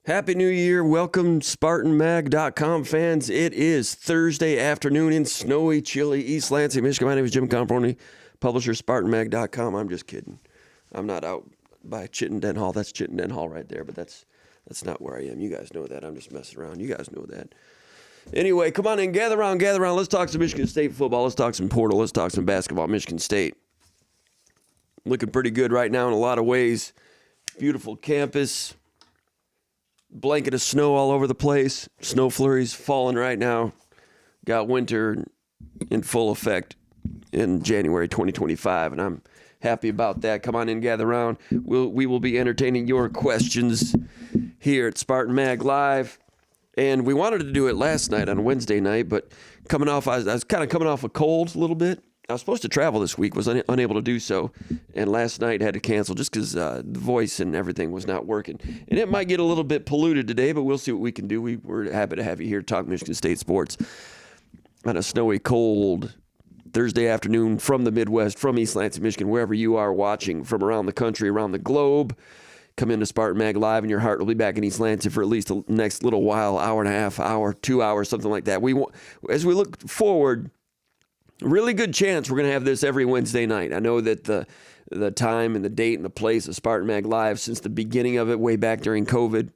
Happy New Year. Welcome, SpartanMag.com fans. It is Thursday afternoon in snowy, chilly East Lansing, Michigan. My name is Jim Comparoni, publisher, SpartanMag.com. I'm just kidding. I'm not out by Chittenden Hall. That's Chittenden Hall right there, but that's not where I am. You guys know that. I'm just messing around. You guys know that. Anyway, come on in. Gather around. Let's talk some Michigan State football. Let's talk some portal. Let's talk some basketball. Michigan State looking pretty good right now in a lot of ways. Beautiful campus. Blanket of snow all over the place. Snow flurries falling right now. Got winter in full effect in January 2025, and I'm happy about that. Come on in, gather around. We will be entertaining your questions here at Spartan Mag Live. And we wanted to do it last night on Wednesday night, but I was kind of coming off a cold a little bit. I was supposed to travel this week, was unable to do so, and last night had to cancel just because the voice and everything was not working. And it might get a little bit polluted today, but we'll see what we can do. We're happy to have you here to talk Michigan State sports on a snowy, cold Thursday afternoon from the Midwest, from East Lansing, Michigan, wherever you are watching from around the country, around the globe. Come into Spartan Mag Live, and your heart will be back in East Lansing for at least the next little while, hour and a half, hour, 2 hours, something like that. As we look forward, really good chance we're going to have this every Wednesday night. I know that the time and the date and the place of Spartan Mag Live since the beginning of it, way back during COVID,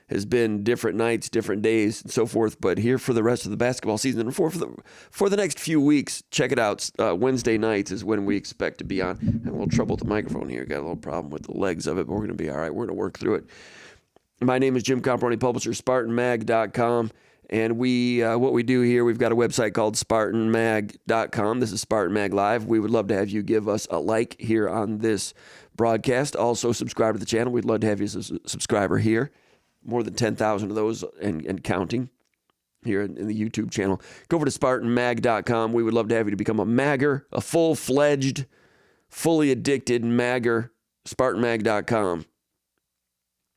has been different nights, different days, and so forth. But here for the rest of the basketball season, and for the next few weeks, check it out. Wednesday nights is when we expect to be on. I have a little trouble with the microphone here. Got a little problem with the legs of it, but we're going to be all right. We're going to work through it. My name is Jim Comparoni, publisher, SpartanMag.com. And what we do here, we've got a website called SpartanMag.com. This is Spartan Mag Live. We would love to have you give us a like here on this broadcast. Also, subscribe to the channel. We'd love to have you as a subscriber here. More than 10,000 of those and counting here in the YouTube channel. Go over to SpartanMag.com. We would love to have you to become a Magger, a full-fledged, fully addicted Magger. SpartanMag.com.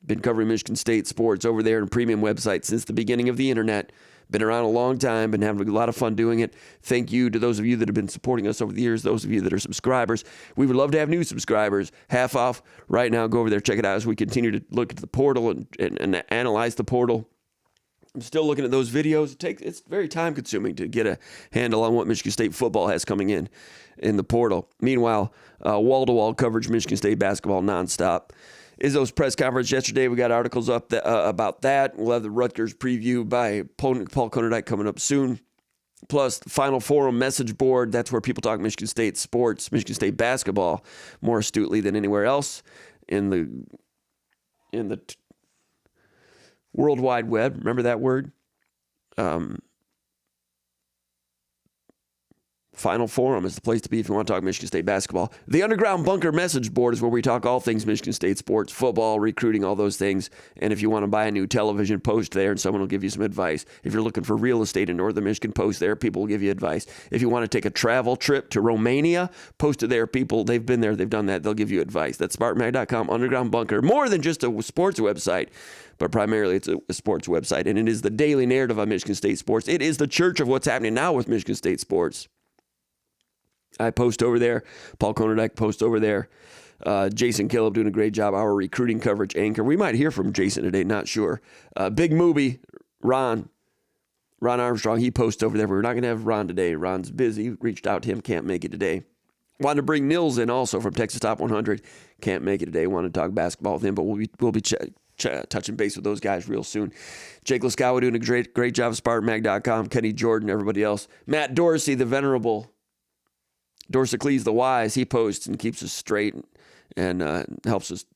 Been covering Michigan State sports over there in a premium website since the beginning of the internet. Been around a long time, been having a lot of fun doing it. Thank you to those of you that have been supporting us over the years, those of you that are subscribers. We would love to have new subscribers. Half off right now. Go over there, check it out as we continue to look at the portal and analyze the portal. I'm still looking at those videos. It's very time consuming to get a handle on what Michigan State football has coming in the portal. Meanwhile, wall-to-wall coverage, Michigan State basketball nonstop. Izzo's press conference yesterday, we got articles up about that. We'll have the Rutgers preview by Paul Konerdijk coming up soon. Plus, the Final Forum message board. That's where people talk Michigan State sports, Michigan State basketball more astutely than anywhere else in the World Wide Web. Remember that word? Final Forum is the place to be if you want to talk Michigan State basketball. The Underground Bunker message board is where we talk all things Michigan State sports, football, recruiting, all those things. And if you want to buy a new television, post there and someone will give you some advice. If you're looking for real estate in Northern Michigan, post there. People will give you advice. If you want to take a travel trip to Romania, post it there. People, they've been there, they've done that. They'll give you advice. That's SpartanMag.com, Underground Bunker. More than just a sports website, but primarily it's a sports website. And it is the daily narrative of Michigan State sports. It is the church of what's happening now with Michigan State sports. I post over there. Paul Konerdijk posts over there. Jason Killip doing a great job. Our recruiting coverage anchor. We might hear from Jason today, not sure. Big Movie, Ron Armstrong, he posts over there. We're not going to have Ron today. Ron's busy. Reached out to him. Can't make it today. Wanted to bring Nils in also from Texas Top 100. Can't make it today. Wanted to talk basketball with him, but we'll be touching base with those guys real soon. Jake Laskawa doing a great job at SpartanMag.com. Kenny Jordan, everybody else. Matt Dorsey, the venerable. Dorsicles the wise, he posts and keeps us straight and helps us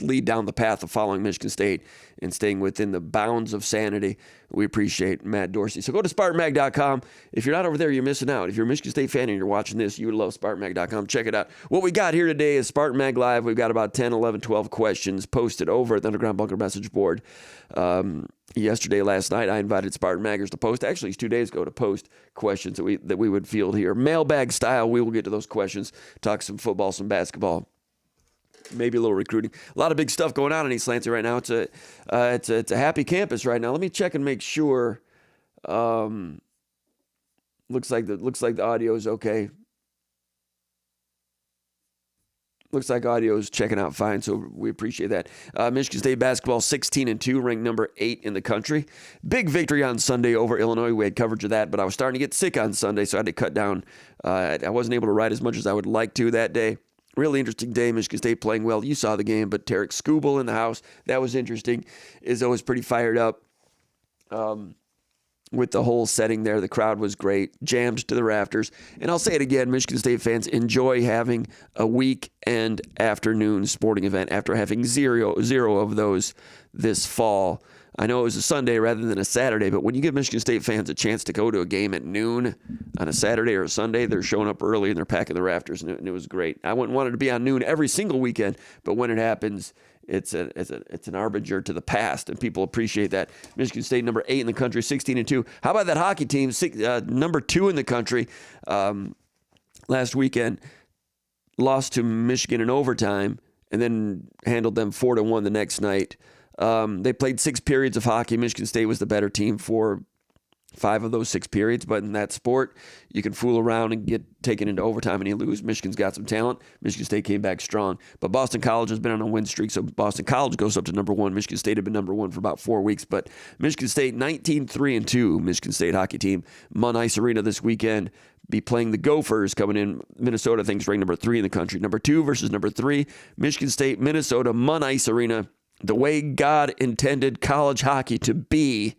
lead down the path of following Michigan State and staying within the bounds of sanity. We appreciate Matt Dorsey. So go to SpartanMag.com. If you're not over there, you're missing out. If you're a Michigan State fan and you're watching this, you would love SpartanMag.com. Check it out. What we got here today is Spartan Mag Live. We've got about 10, 11, 12 questions posted over at the Underground Bunker message board. Last night, I invited Spartan Maggers to post. Actually, it's 2 days ago to post questions that we would field here. Mailbag style, we will get to those questions, talk some football, some basketball. Maybe a little recruiting. A lot of big stuff going on in East Lansing right now. It's a happy campus right now. Let me check and make sure. Looks like the audio is okay. Looks like audio is checking out fine, so we appreciate that. Michigan State basketball 16-2, ranked number 8 in the country. Big victory on Sunday over Illinois. We had coverage of that, but I was starting to get sick on Sunday, so I had to cut down. I wasn't able to ride as much as I would like to that day. Really interesting day. Michigan State playing well. You saw the game, but Tarek Skubal in the house. That was interesting. Izzo was pretty fired up. With the whole setting there. The crowd was great, jammed to the rafters. And I'll say it again, Michigan State fans enjoy having a weekend afternoon sporting event after having zero of those this fall. I know it was a Sunday rather than a Saturday, but when you give Michigan State fans a chance to go to a game at noon on a Saturday or a Sunday, they're showing up early and they're packing the rafters, and it was great. I wouldn't want it to be on noon every single weekend, but when it happens, it's an harbinger to the past, and people appreciate that. Michigan State, number 8 in the country, 16-2. How about that hockey team, number 2 in the country? Last weekend, lost to Michigan in overtime, and then handled them 4-1 the next night. They played 6 periods of hockey. Michigan State was the better team for 5 of those 6 periods, but in that sport, you can fool around and get taken into overtime and you lose. Michigan's got some talent. Michigan State came back strong, but Boston College has been on a win streak, so Boston College goes up to number 1. Michigan State had been number 1 for about 4 weeks, but Michigan State 19-3-2. Michigan State hockey team, Munn Ice Arena this weekend, be playing the Gophers coming in. Minnesota, I think, is ranked number 3 in the country. Number 2 versus number 3. Michigan State, Minnesota, Munn Ice Arena, the way God intended college hockey to be.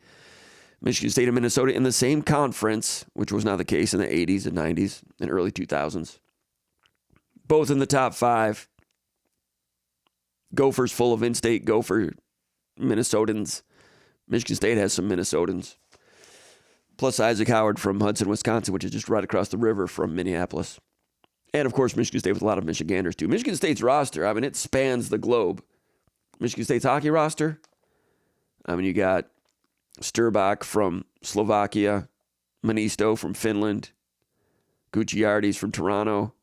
Michigan State and Minnesota in the same conference, which was not the case in the 80s and 90s and early 2000s. Both in the top 5. Gophers full of in-state Gopher Minnesotans. Michigan State has some Minnesotans. Plus Isaac Howard from Hudson, Wisconsin, which is just right across the river from Minneapolis. And, of course, Michigan State with a lot of Michiganders, too. Michigan State's roster, I mean, it spans the globe. Michigan State's hockey roster, I mean, you got Sturbach from Slovakia, Manisto from Finland, Gucciardes from Toronto,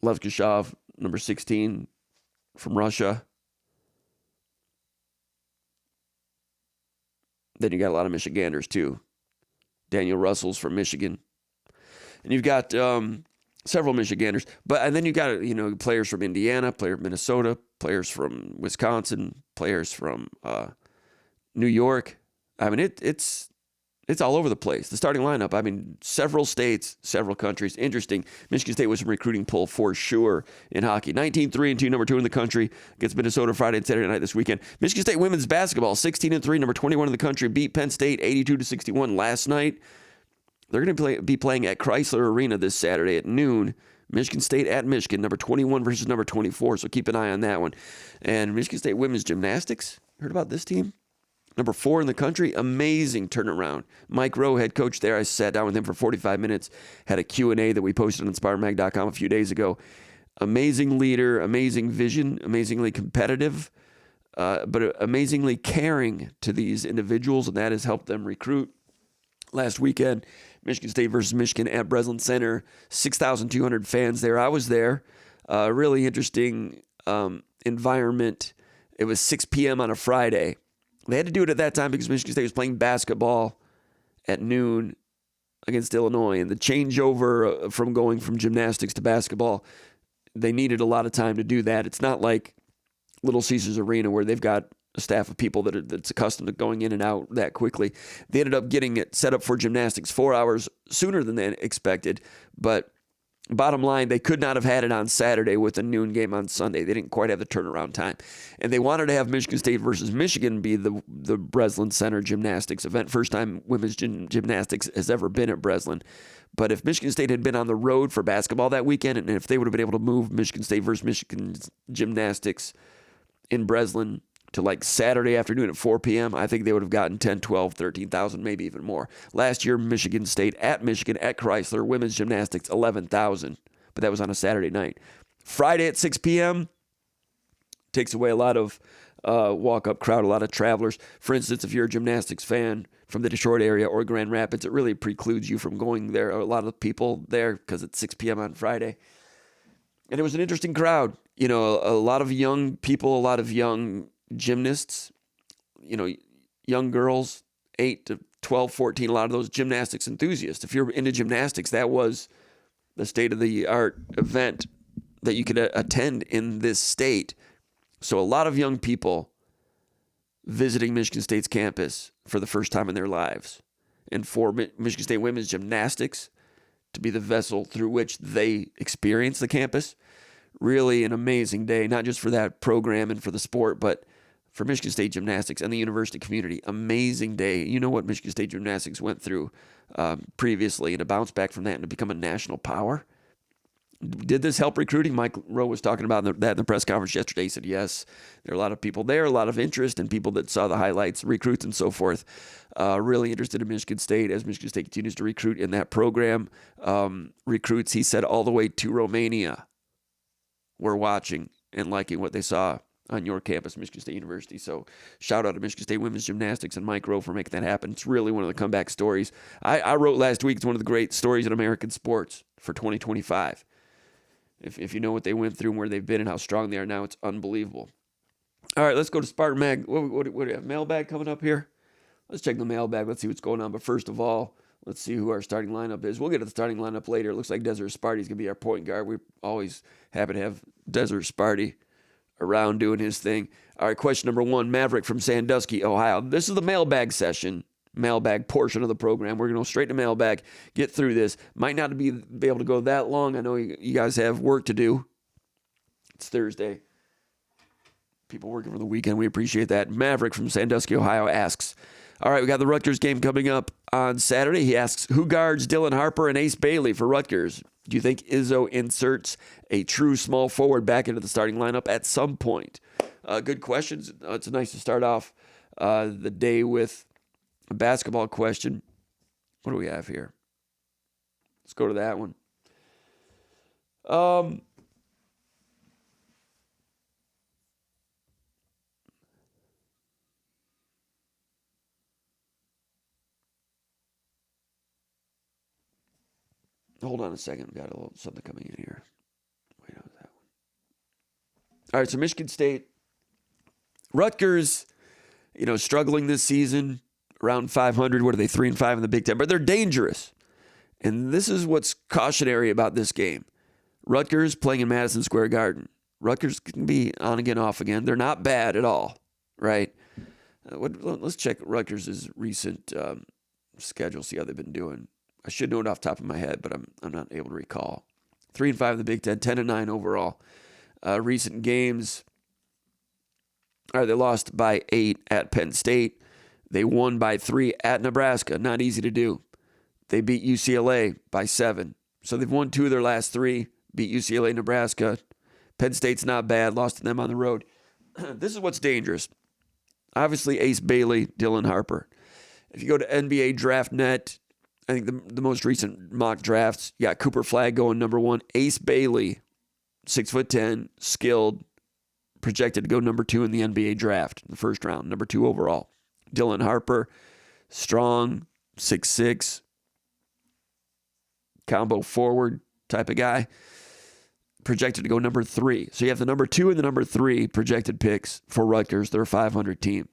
Levkashov, number 16, from Russia. Then you got a lot of Michiganders, too. Daniel Russell's from Michigan. And you've got several Michiganders. And then you got, players from Indiana, player from Minnesota, players from Wisconsin, players from New York. I mean, it's all over the place. The starting lineup, I mean, several states, several countries. Interesting. Michigan State was a recruiting pull for sure in hockey. 19-3-2, number 2 in the country, against Minnesota Friday and Saturday night this weekend. Michigan State women's basketball, 16-3, number 21 in the country, beat Penn State 82-61 last night. They're going to be playing at Chrysler Arena this Saturday at noon. Michigan State at Michigan, number 21 versus number 24, so keep an eye on that one. And Michigan State women's gymnastics, heard about this team? Number 4 in the country, amazing turnaround. Mike Rowe, head coach there, I sat down with him for 45 minutes, had a Q&A that we posted on SpartanMag.com a few days ago. Amazing leader, amazing vision, amazingly competitive, but amazingly caring to these individuals, and that has helped them recruit. Last weekend, Michigan State versus Michigan at Breslin Center, 6,200 fans there. I was there. Really interesting environment. It was 6 p.m. on a Friday. They had to do it at that time because Michigan State was playing basketball at noon against Illinois. And the changeover from going from gymnastics to basketball, they needed a lot of time to do that. It's not like Little Caesars Arena where they've got a staff of people that's accustomed to going in and out that quickly. They ended up getting it set up for gymnastics 4 hours sooner than they expected. But bottom line, they could not have had it on Saturday with a noon game on Sunday. They didn't quite have the turnaround time. And they wanted to have Michigan State versus Michigan be the Breslin Center gymnastics event. First time women's gymnastics has ever been at Breslin. But if Michigan State had been on the road for basketball that weekend, and if they would have been able to move Michigan State versus Michigan gymnastics in Breslin to like Saturday afternoon at 4 p.m., I think they would have gotten 10, 12, 13,000, maybe even more. Last year, Michigan State at Michigan at Chrysler, women's gymnastics, 11,000. But that was on a Saturday night. Friday at 6 p.m. takes away a lot of walk-up crowd, a lot of travelers. For instance, if you're a gymnastics fan from the Detroit area or Grand Rapids, it really precludes you from going there. A lot of people there because it's 6 p.m. on Friday. And it was an interesting crowd. A lot of young people, a lot of young gymnasts, young girls, 8 to 12, 14, a lot of those gymnastics enthusiasts. If you're into gymnastics, that was the state-of-the-art event that you could attend in this state. So a lot of young people visiting Michigan State's campus for the first time in their lives. And for Michigan State women's gymnastics to be the vessel through which they experience the campus, really an amazing day, not just for that program and for the sport, but for Michigan State gymnastics and the university community. Amazing day. You know what Michigan State gymnastics went through previously, and to bounce back from that and to become a national power. Did this help recruiting? Mike Rowe was talking about that in the press conference yesterday. He said, yes, there are a lot of people there, a lot of interest, and people that saw the highlights, recruits and so forth, really interested in Michigan State as Michigan State continues to recruit in that program. Recruits, he said, all the way to Romania were watching and liking what they saw on your campus, Michigan State University. So shout out to Michigan State women's gymnastics and Mike Rowe for making that happen. It's really one of the comeback stories. I wrote last week, it's one of the great stories in American sports for 2025. If you know what they went through and where they've been and how strong they are now, it's unbelievable. All right, let's go to Spartan Mag. What do we have? Mailbag coming up here? Let's check the mailbag. Let's see what's going on. But first of all, let's see who our starting lineup is. We'll get to the starting lineup later. It looks like Desert Sparty is going to be our point guard. We're always happy to have Desert Sparty around doing his thing. All right, question number 1, Maverick from Sandusky, Ohio. This is the mailbag session, mailbag portion of the program. We're going to go straight to mailbag, get through this. Might not be able to go that long. I know you guys have work to do. It's Thursday. People working for the weekend. We appreciate that. Maverick from Sandusky, Ohio asks, all right, we got the Rutgers game coming up on Saturday. He asks, who guards Dylan Harper and Ace Bailey for Rutgers? Do you think Izzo inserts a true small forward back into the starting lineup at some point? Good questions. It's nice to start off the day with a basketball question. What do we have here? Let's go to that one. Hold on a second. We've got a little something coming in here. Wait on that one. All right, so Michigan State. Rutgers, struggling this season, around 500. What are they, 3-5 in the Big Ten? But they're dangerous. And this is what's cautionary about this game. Rutgers playing in Madison Square Garden. Rutgers can be on again, off again. They're not bad at all, right? Let's check Rutgers' recent schedule, see how they've been doing. I should know it off the top of my head, but I'm not able to recall. 3-5 in the Big Ten, 10-9 overall. Recent games, they lost by 8 at Penn State. They won by 3 at Nebraska. Not easy to do. They beat UCLA by 7. So they've won 2 of their last 3. Beat UCLA, Nebraska. Penn State's not bad. Lost to them on the road. This is what's dangerous. Obviously, Ace Bailey, Dylan Harper. If you go to NBA Draft Net, I think the most recent mock drafts, you got Cooper Flagg going number 1. Ace Bailey, 6'10", skilled, projected to go number 2 in the NBA draft, in the first round, number 2 overall. Dylan Harper, strong, 6'6", combo forward type of guy, projected to go number 3. So you have the number 2 and the number 3 projected picks for Rutgers. They're a 500 team.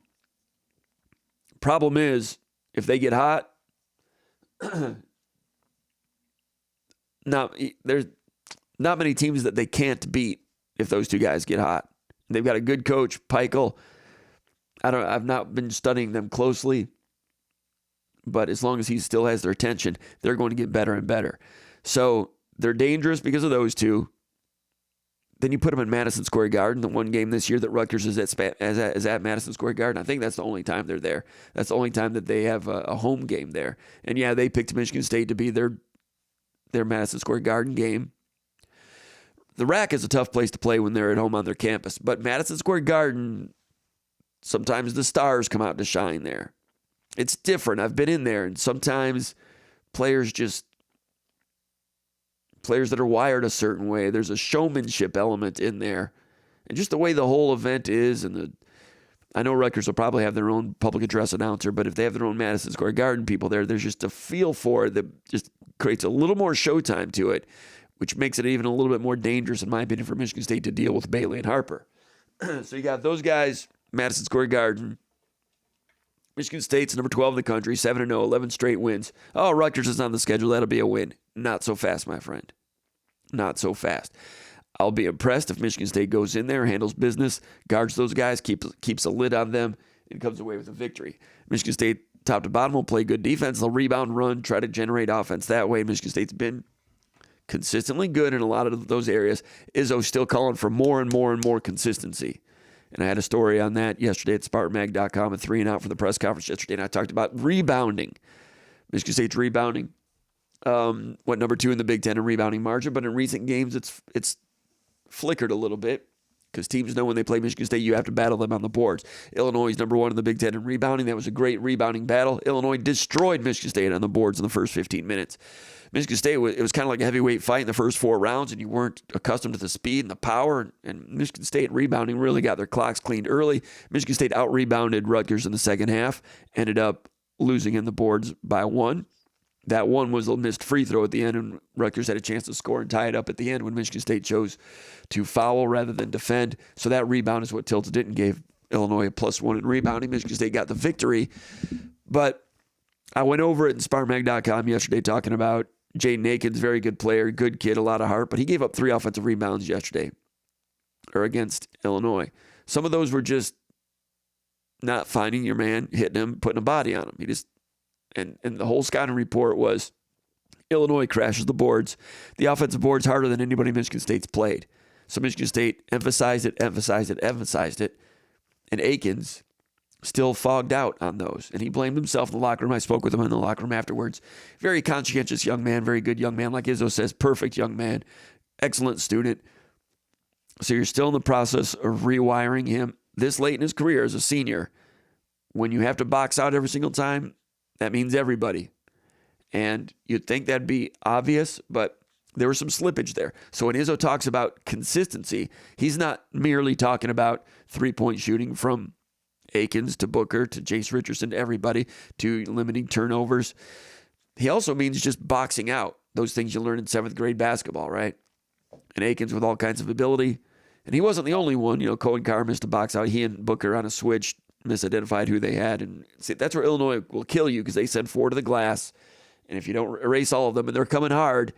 Problem is, if they get hot, there's not many teams that they can't beat if those 2 guys get hot. They've got a good coach, Peichel. I've not been studying them closely, but as long as he still has their attention, they're going to get better and better. So they're dangerous because of those 2. Then you put them in Madison Square Garden, the one game this year that Rutgers is at Madison Square Garden. I think that's the only time they're there. That's the only time that they have a home game there. And yeah, they picked Michigan State to be their Madison Square Garden game. The RAC is a tough place to play when they're at home on their campus. But Madison Square Garden, sometimes the stars come out to shine there. It's different. I've been in there, and sometimes players that are wired a certain way. There's a showmanship element in there. And just the way the whole event is, I know Rutgers will probably have their own public address announcer, but if they have their own Madison Square Garden people there's just a feel for it that just creates a little more showtime to it, which makes it even a little bit more dangerous, in my opinion, for Michigan State to deal with Bailey and Harper. So you got those guys, Madison Square Garden. Michigan State's number 12 in the country, 7-0, 11 straight wins. Oh, Rutgers is on the schedule. That'll be a win. Not so fast, my friend. not so fast. I'll be impressed if Michigan State goes in there, handles business, guards those guys, keeps a lid on them, and comes away with a victory. Michigan State, top to bottom, will play good defense. They'll rebound, run, try to generate offense that way. Michigan State's been consistently good in a lot of those areas. Izzo's still calling for more and more and more consistency. And I had a story on that yesterday at SpartanMag.com at 3 and Out for the press conference yesterday, and I talked about rebounding. Michigan State's rebounding, went number 2 in the Big Ten in rebounding margin, but in recent games it's flickered a little bit because teams know when they play Michigan State, you have to battle them on the boards. Illinois is number 1 in the Big Ten in rebounding. That was a great rebounding battle. Illinois destroyed Michigan State on the boards in the first 15 minutes. Michigan State, it was kind of like a heavyweight fight in the first 4 rounds, and you weren't accustomed to the speed and the power. And Michigan State rebounding really got their clocks cleaned early. Michigan State out-rebounded Rutgers in the second half, ended up losing in the boards by 1. That one was a missed free throw at the end, and Rutgers had a chance to score and tie it up at the end when Michigan State chose to foul rather than defend. So that rebound is what tilted it and gave Illinois a +1 in rebounding. Michigan State got the victory. But I went over it in SpartanMag.com yesterday talking about Jaden Akins, very good player, good kid, a lot of heart, but he gave up 3 offensive rebounds yesterday or against Illinois. Some of those were just not finding your man, hitting him, putting a body on him. He just And the whole scouting report was Illinois crashes the boards. The offensive board's harder than anybody Michigan State's played. So Michigan State emphasized it. And Akins still fogged out on those. And he blamed himself in the locker room. I spoke with him in the locker room afterwards. Very conscientious young man, very good young man. Like Izzo says, perfect young man, excellent student. So you're still in the process of rewiring him this late in his career as a senior. When you have to box out every single time, that means everybody. And you'd think that'd be obvious, but there was some slippage there. So when Izzo talks about consistency, he's not merely talking about three-point shooting from Akins to Booker to Jace Richardson to everybody to limiting turnovers. He also means just boxing out those things you learn in 7th grade basketball, right? And Akins with all kinds of ability. And he wasn't the only one. Cohen Carr missed a box out. He and Booker on a switch misidentified who they had. And see, that's where Illinois will kill you because they send 4 to the glass. And if you don't erase all of them and they're coming hard,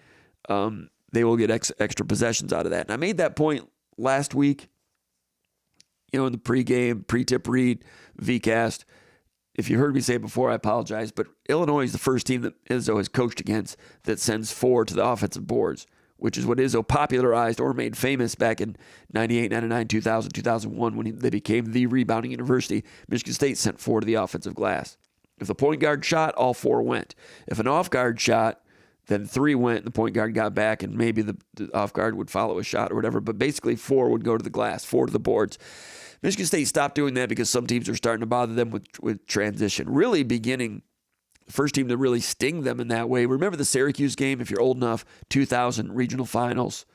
they will get extra possessions out of that. And I made that point last week, in the pregame, pre-tip read, VCast. If you heard me say it before, I apologize. But Illinois is the first team that Izzo has coached against that sends 4 to the offensive boards, which is what Izzo popularized or made famous back in 98, 99, 2000, 2001 when they became the rebounding university. Michigan State sent 4 to the offensive glass. If the point guard shot, all 4 went. If an off guard shot, then 3 went and the point guard got back and maybe the off guard would follow a shot or whatever. But basically 4 would go to the glass, 4 to the boards. Michigan State stopped doing that because some teams are starting to bother them with transition. Really beginning, the first team to really sting them in that way. Remember the Syracuse game, if you're old enough, 2000 regional semifinals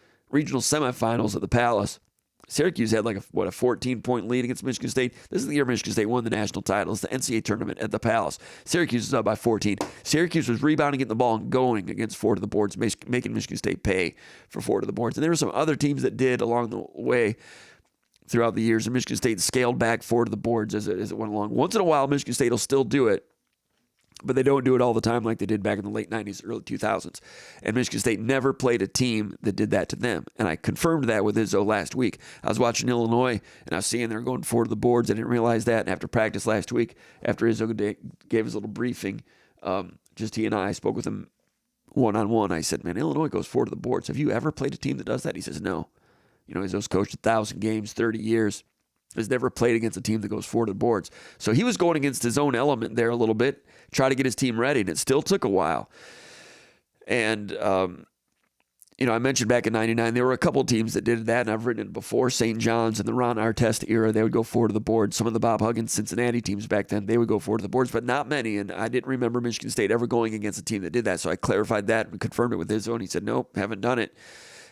at the Palace. Syracuse had a 14-point lead against Michigan State. This is the year Michigan State won the national title. It's the NCAA tournament at the Palace. Syracuse is up by 14. Syracuse was rebounding, getting the ball, and going against 4 to the boards, making Michigan State pay for 4 to the boards. And there were some other teams that did along the way throughout the years, and Michigan State scaled back 4 to the boards as it went along. Once in a while, Michigan State will still do it, but they don't do it all the time like they did back in the late 90s, early 2000s. And Michigan State never played a team that did that to them. And I confirmed that with Izzo last week. I was watching Illinois, and I was seeing they're going 4 to the boards. I didn't realize that. And after practice last week, after Izzo gave his little briefing, just he and I spoke with him one-on-one. I said, man, Illinois goes 4 to the boards. Have you ever played a team that does that? He says, no. Izzo's coached 1,000 games, 30 years. Has never played against a team that goes 4 to the boards. So he was going against his own element there a little bit, try to get his team ready, and it still took a while. And, I mentioned back in 99, there were a couple teams that did that, and I've written it before. St. John's in the Ron Artest era, they would go 4 to the boards. Some of the Bob Huggins Cincinnati teams back then, they would go 4 to the boards, but not many. And I didn't remember Michigan State ever going against a team that did that. So I clarified that and confirmed it with Izzo, and he said, nope, haven't done it.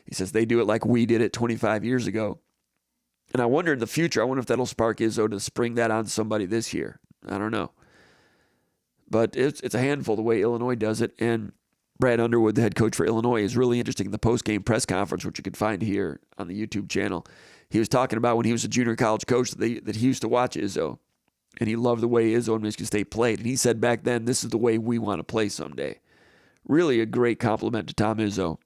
He says they do it like we did it 25 years ago. And I wonder in the future, I wonder if that'll spark Izzo to spring that on somebody this year. I don't know. But it's a handful the way Illinois does it. And Brad Underwood, the head coach for Illinois, is really interesting in the post-game press conference, which you can find here on the YouTube channel. He was talking about when he was a junior college coach that he used to watch Izzo. And he loved the way Izzo and Michigan State played. And he said back then, this is the way we want to play someday. Really a great compliment to Tom Izzo.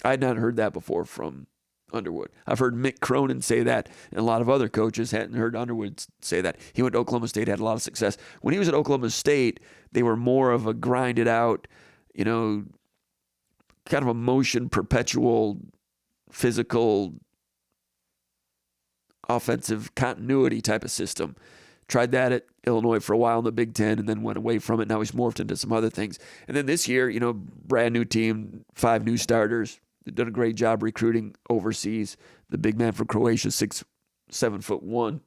I had not heard that before from Underwood. I've heard Mick Cronin say that, and a lot of other coaches hadn't heard Underwood say that. He went to Oklahoma State, had a lot of success. When he was at Oklahoma State, they were more of a grinded out, kind of a motion, perpetual, physical, offensive continuity type of system. Tried that at Illinois for a while in the Big Ten and then went away from it. Now he's morphed into some other things. And then this year, brand new team, 5 new starters. They've done a great job recruiting overseas. The big man from Croatia, 7'1",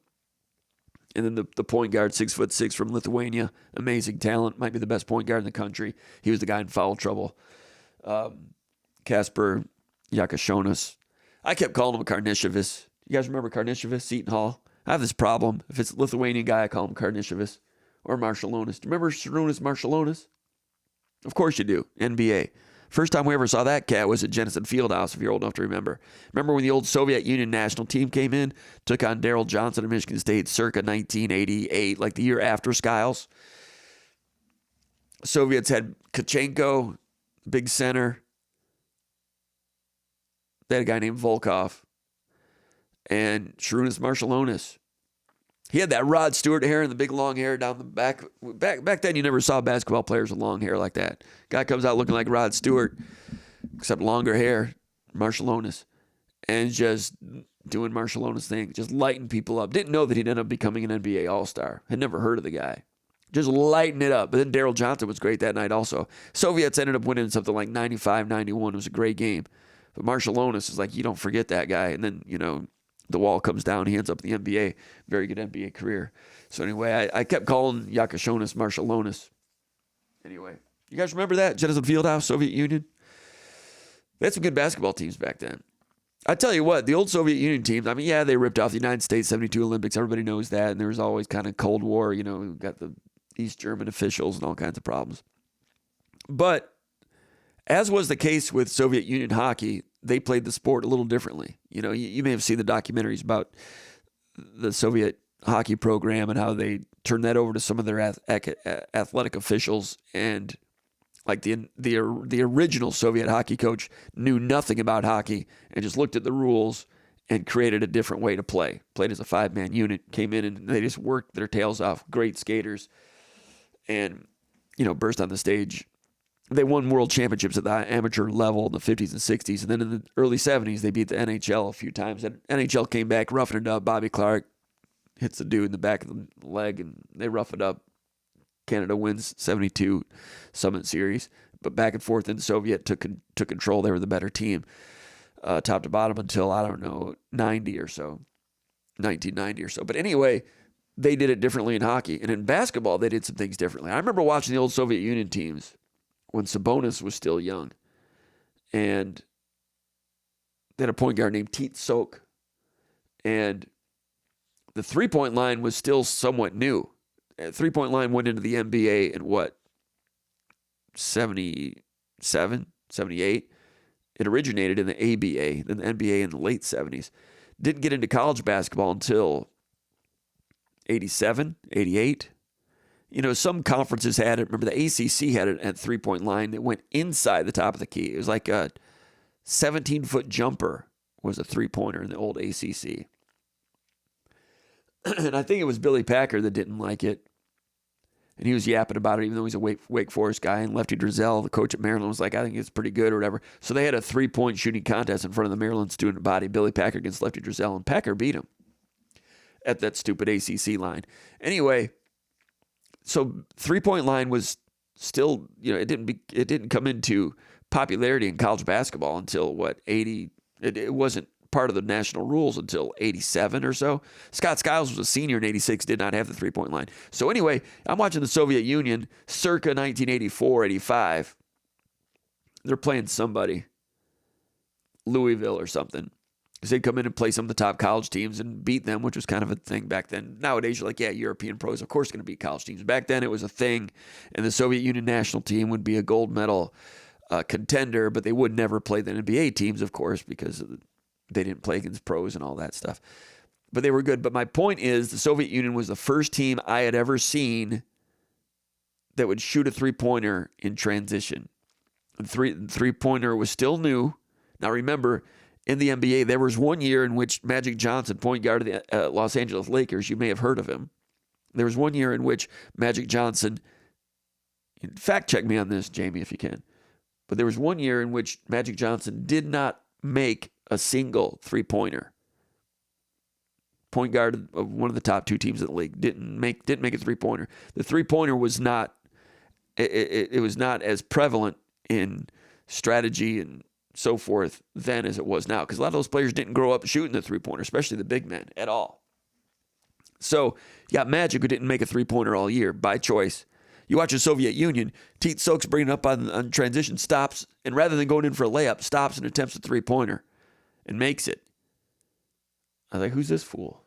and then the point guard, 6'6" from Lithuania, amazing talent, might be the best point guard in the country. He was the guy in foul trouble. Kasper Yakashonas. I kept calling him Karnišovas. You guys remember Karnišovas, Seton Hall? I have this problem. If it's a Lithuanian guy, I call him Karnišovas or Maršalonis. Do you remember Šarūnas Maršalonis? Of course you do. NBA. First time we ever saw that cat was at Jenison Fieldhouse, if you're old enough to remember. Remember when the old Soviet Union national team came in, took on Daryl Johnson of Michigan State circa 1988, like the year after Skiles? Soviets had Kachenko, big center. They had a guy named Volkov. And Šarūnas Maršalonis. He had that Rod Stewart hair and the big long hair down the back. Back then, you never saw basketball players with long hair like that. Guy comes out looking like Rod Stewart, except longer hair, Maršalonis, and just doing Maršalonis thing, just lighting people up. Didn't know that he'd end up becoming an NBA All-Star. Had never heard of the guy. Just lighting it up. But then Daryl Johnson was great that night also. Soviets ended up winning something like 95-91. It was a great game. But Maršalonis is like, you don't forget that guy. And then, the wall comes down. He ends up in the NBA. Very good NBA career. So anyway, I kept calling Yakashonas Maršalonis. Anyway, you guys remember that? Jenison Fieldhouse, Soviet Union? They had some good basketball teams back then. I tell you what, the old Soviet Union teams, they ripped off the United States 72 Olympics. Everybody knows that. And there was always kind of Cold War. We got the East German officials and all kinds of problems. But as was the case with Soviet Union hockey, they played the sport a little differently. You may have seen the documentaries about the Soviet hockey program and how they turned that over to some of their athletic officials. And like the original Soviet hockey coach knew nothing about hockey and just looked at the rules and created a different way to play. Played as a 5-man unit, came in and they just worked their tails off. Great skaters. And, burst on the stage. They won world championships at the amateur level in the 50s and 60s. And then in the early 70s, they beat the NHL a few times. And NHL came back, roughing it up. Bobby Clark hits the dude in the back of the leg, and they rough it up. Canada wins 72 Summit Series. But back and forth in the Soviet took control. They were the better team, top to bottom until, 90 or so, 1990 or so. But anyway, they did it differently in hockey. And in basketball, they did some things differently. I remember watching the old Soviet Union teams when Sabonis was still young. And they had a point guard named Tit Sok. And the three-point line was still somewhat new. The three-point line went into the NBA in 77, 78? It originated in the ABA, then the NBA in the late 70s. Didn't get into college basketball until 87, 88. Some conferences had it. Remember, the ACC had it at three-point line that went inside the top of the key. It was like a 17-foot jumper was a three-pointer in the old ACC. And I think it was Billy Packer that didn't like it. And he was yapping about it, even though he's a Wake Forest guy. And Lefty Drizel, the coach at Maryland, was like, I think it's pretty good or whatever. So they had a three-point shooting contest in front of the Maryland student body, Billy Packer against Lefty Drizel. And Packer beat him at that stupid ACC line. Anyway, so three-point line was still, it didn't come into popularity in college basketball until 80. It wasn't part of the national rules until 87 or so. Scott Skiles was a senior in 86, did not have the three-point line. So anyway, I'm watching the Soviet Union circa 1984, 85. They're playing somebody, Louisville or something. Because they'd come in and play some of the top college teams and beat them, which was kind of a thing back then. Nowadays, you're like, yeah, European pros, of course, going to beat college teams. Back then, it was a thing, and the Soviet Union national team would be a gold medal contender, but they would never play the NBA teams, of course, because they didn't play against pros and all that stuff. But they were good. But my point is, the Soviet Union was the first team I had ever seen that would shoot a three-pointer in transition. The three-pointer was still new. Now remember, in the NBA, there was one year in which Magic Johnson, point guard of the Los Angeles Lakers, you may have heard of him. There was one year in which Magic Johnson, fact check me on this, Jamie, if you can, but there was one year in which Magic Johnson did not make a single three-pointer. Point guard of one of the top 2 teams in the league didn't make a three-pointer. The three-pointer was not it was not as prevalent in strategy and so forth then as it was now, because a lot of those players didn't grow up shooting the three-pointer, especially the big men at all. So you got Magic, who didn't make a three-pointer all year by choice. You watch the Soviet Union, Pete Soaks bringing up on transition, stops, and rather than going in for a layup, stops and attempts a three-pointer and makes it. I was like, who's this fool?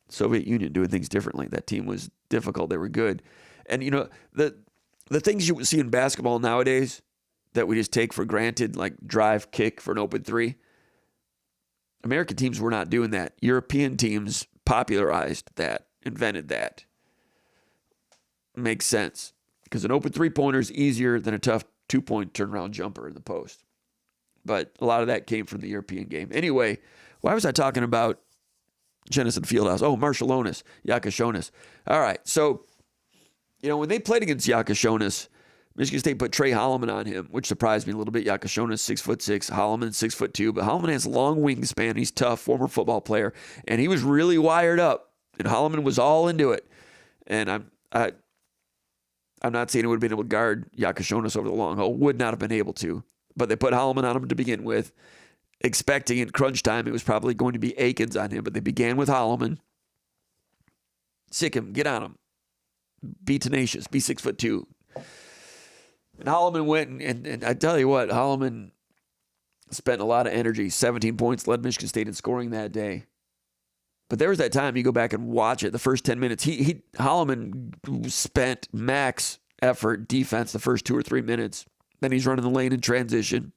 Soviet Union doing things differently. That team was difficult. They were good. And, you know, the things you see in basketball nowadays that we just take for granted, like drive, kick for an open three, American teams were not doing that. European teams popularized that, invented that. Makes sense, because an open three-pointer is easier than a tough 2-point turnaround jumper in the post. But a lot of that came from the European game. Anyway, why was I talking about Jennison Fieldhouse? Oh, Marshallonis, Yakashonis. All right, so, you know, when they played against Yakashonis, Michigan State put Trey Holloman on him, which surprised me a little bit. Yakashonis, 6'6", Holloman, 6'2", but Holloman has long wingspan. He's tough, former football player, and he was really wired up, and Holloman was all into it. And I'm not saying he would have been able to guard Yakashonis over the long haul. Would not have been able to, but they put Holloman on him to begin with, expecting in crunch time it was probably going to be Akins on him, but they began with Holloman. Sick him, get on him, be tenacious, be 6'2". And Holloman went, and I tell you what, Holloman spent a lot of energy. 17 points, led Michigan State in scoring that day. But there was that time, you go back and watch it, the first 10 minutes, Holloman spent max effort defense the first 2 or 3 minutes. Then he's running the lane in transition.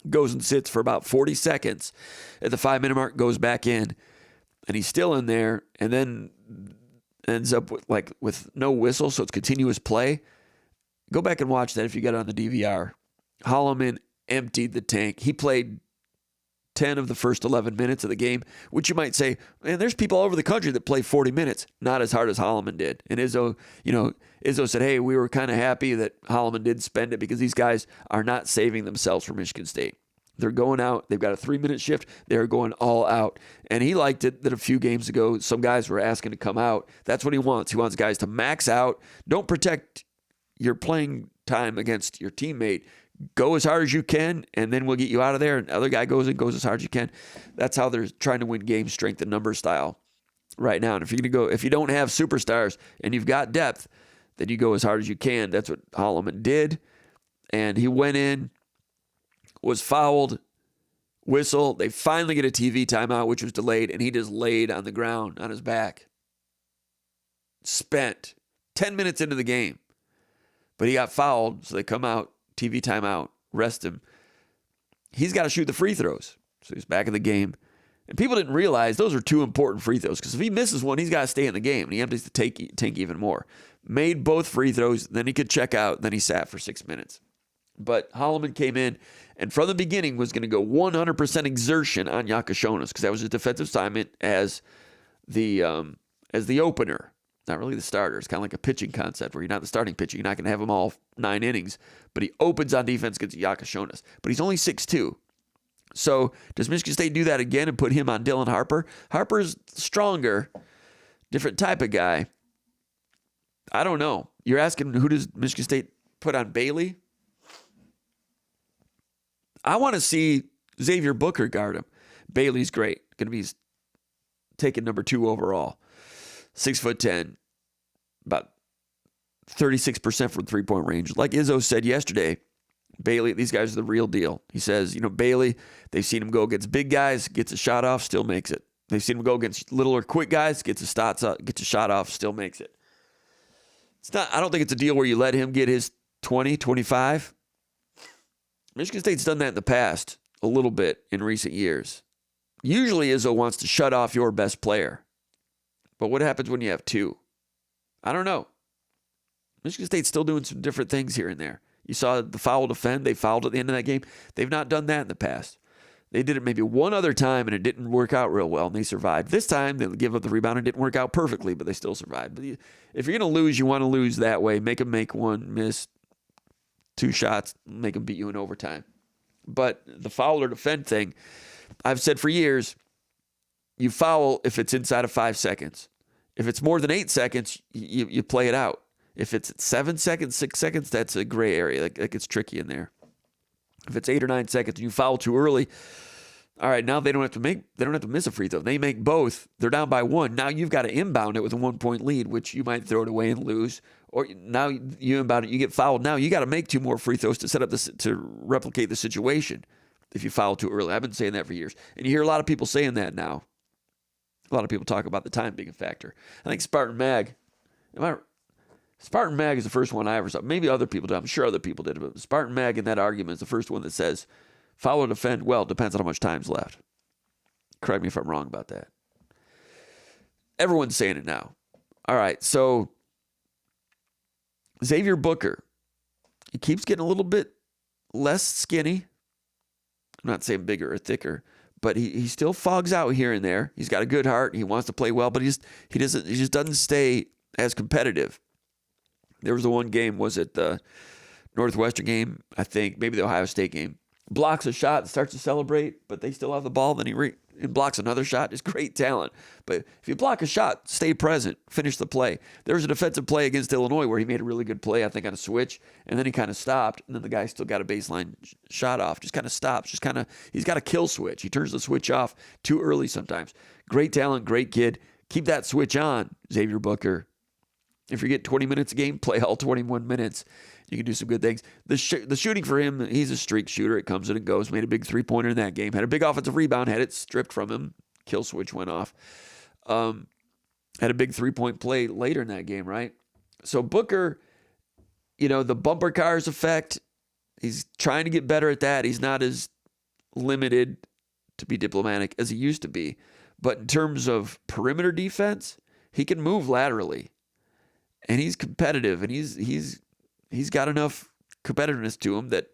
Goes and sits for about 40 seconds. At the 5-minute mark, goes back in. And he's still in there, and then ends up with no whistle, so it's continuous play. Go back and watch that if you get it on the DVR. Holloman emptied the tank. He played 10 of the first 11 minutes of the game, which you might say, man, there's people all over the country that play 40 minutes. Not as hard as Holloman did. And Izzo said, hey, we were kind of happy that Holloman did spend it because these guys are not saving themselves for Michigan State. They're going out. They've got a 3-minute shift. They're going all out. And he liked it that a few games ago, some guys were asking to come out. That's what he wants. He wants guys to max out. Don't protect your playing time against your teammate. Go as hard as you can, and then we'll get you out of there. And the other guy goes as hard as you can. That's how they're trying to win game strength and number style right now. And if you don't have superstars and you've got depth, then you go as hard as you can. That's what Holloman did. And he went in, was fouled, whistle. They finally get a TV timeout, which was delayed, and he just laid on the ground on his back. Spent 10 minutes into the game. But he got fouled, so they come out, TV timeout, rest him. He's got to shoot the free throws. So he's back in the game. And people didn't realize those are 2 important free throws, because if he misses one, he's got to stay in the game, and he empties the tank even more. Made both free throws, then he could check out, then he sat for 6 minutes. But Holloman came in, and from the beginning was going to go 100% exertion on Yakashonis, because that was his defensive assignment as the opener. Not really the starter. It's kind of like a pitching concept where you're not the starting pitcher. You're not going to have him all 9 innings. But he opens on defense against Yakashonis. But he's only 6'2". So does Michigan State do that again and put him on Dylan Harper? Harper's stronger, different type of guy. I don't know. You're asking who does Michigan State put on Bailey? I want to see Xavier Booker guard him. Bailey's great. Going to be taking number 2 overall. 6'10", about 36% from 3-point range. Like Izzo said yesterday, Bailey, these guys are the real deal. He says, Bailey, they've seen him go against big guys, gets a shot off, still makes it. They've seen him go against little or quick guys, gets a shot off, still makes it. I don't think it's a deal where you let him get his 20, 25. Michigan State's done that in the past a little bit in recent years. Usually Izzo wants to shut off your best player. But what happens when you have 2? I don't know. Michigan State's still doing some different things here and there. You saw the foul defend. They fouled at the end of that game. They've not done that in the past. They did it maybe one other time, and it didn't work out real well, and they survived. This time, they give up the rebound. It didn't work out perfectly, but they still survived. But if you're going to lose, you want to lose that way. Make them make one, miss 2 shots, make them beat you in overtime. But the foul or defend thing, I've said for years, you foul if it's inside of 5 seconds. If it's more than 8 seconds, you play it out. If it's 7 seconds, 6 seconds, that's a gray area. Like it's tricky in there. If it's 8 or 9 seconds and you foul too early, all right, now they don't have to miss a free throw. They make both. They're down by 1. Now you've got to inbound it with a 1-point lead, which you might throw it away and lose. Or now you inbound it, you get fouled. Now you got to make 2 more free throws to set up to replicate the situation. If you foul too early, I've been saying that for years, and you hear a lot of people saying that now. A lot of people talk about the time being a factor. I think SpartanMag is the first one I ever saw. Maybe other people did. I'm sure other people did. But SpartanMag in that argument is the first one that says, foul or defend, well, depends on how much time's left. Correct me if I'm wrong about that. Everyone's saying it now. All right, so Xavier Booker, he keeps getting a little bit less skinny. I'm not saying bigger or thicker, but he still fogs out here and there. He's got a good heart. He wants to play well, but he just doesn't stay as competitive. There was the one game, was it the Northwestern game? I think maybe the Ohio State game. Blocks a shot, starts to celebrate, but they still have the ball. Then he blocks another shot. It's great talent. But if you block a shot, stay present, finish the play. There was a defensive play against Illinois where he made a really good play, I think, on a switch, and then he kind of stopped, and then the guy still got a baseline shot off. Just kind of stops. He's got a kill switch. He turns the switch off too early sometimes. Great talent, great kid. Keep that switch on, Xavier Booker. If you get 20 minutes a game, play all 21 minutes. You can do some good things. The shooting for him, he's a streak shooter. It comes and it goes. Made a big three-pointer in that game. Had a big offensive rebound. Had it stripped from him. Kill switch went off. Had a big three-point play later in that game, right? So Booker, the bumper cars effect, he's trying to get better at that. He's not as limited, to be diplomatic, as he used to be. But in terms of perimeter defense, he can move laterally. And he's competitive, and he's got enough competitiveness to him that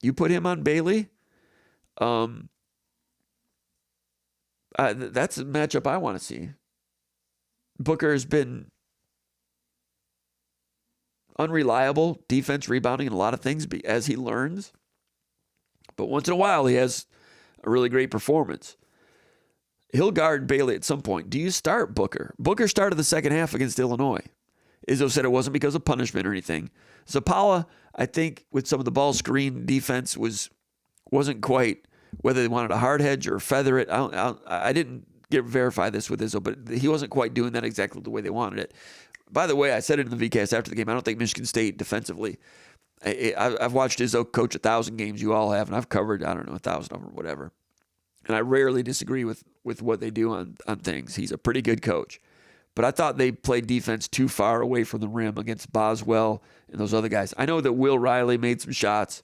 you put him on Bailey. That's a matchup I want to see. Booker has been unreliable, defense, rebounding, and a lot of things as he learns. But once in a while, he has a really great performance. He'll guard Bailey at some point. Do you start Booker? Booker started the second half against Illinois. Izzo said it wasn't because of punishment or anything. Zapala, I think, with some of the ball screen defense wasn't quite whether they wanted a hard hedge or feather it. I didn't verify this with Izzo, but he wasn't quite doing that exactly the way they wanted it. By the way, I said it in the VCast after the game. I don't think Michigan State defensively. I've watched Izzo coach 1,000 games. You all have, and I've covered 1,000 of them or whatever. And I rarely disagree with what they do on things. He's a pretty good coach. But I thought they played defense too far away from the rim against Boswell and those other guys. I know that Will Riley made some shots.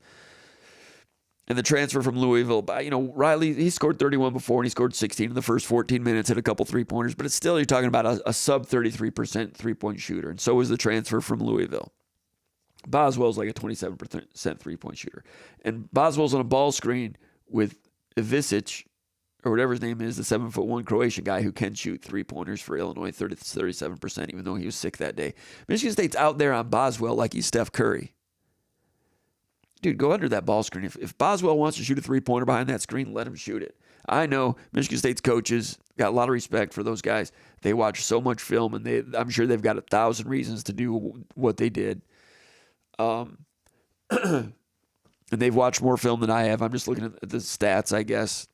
And the transfer from Louisville, Riley, he scored 31 before, and he scored 16 in the first 14 minutes, hit a couple three-pointers. But it's still, you're talking about a sub-33% three-point shooter. And so was the transfer from Louisville. Boswell's like a 27% three-point shooter. And Boswell's on a ball screen with Ivisic, or whatever his name is, the 7'1" Croatian guy who can shoot three-pointers for Illinois, 37%, even though he was sick that day. Michigan State's out there on Boswell like he's Steph Curry. Dude, go under that ball screen. If Boswell wants to shoot a three-pointer behind that screen, let him shoot it. I know Michigan State's coaches got a lot of respect for those guys. They watch so much film, and I'm sure they've got 1,000 reasons to do what they did. And they've watched more film than I have. I'm just looking at the stats, I guess.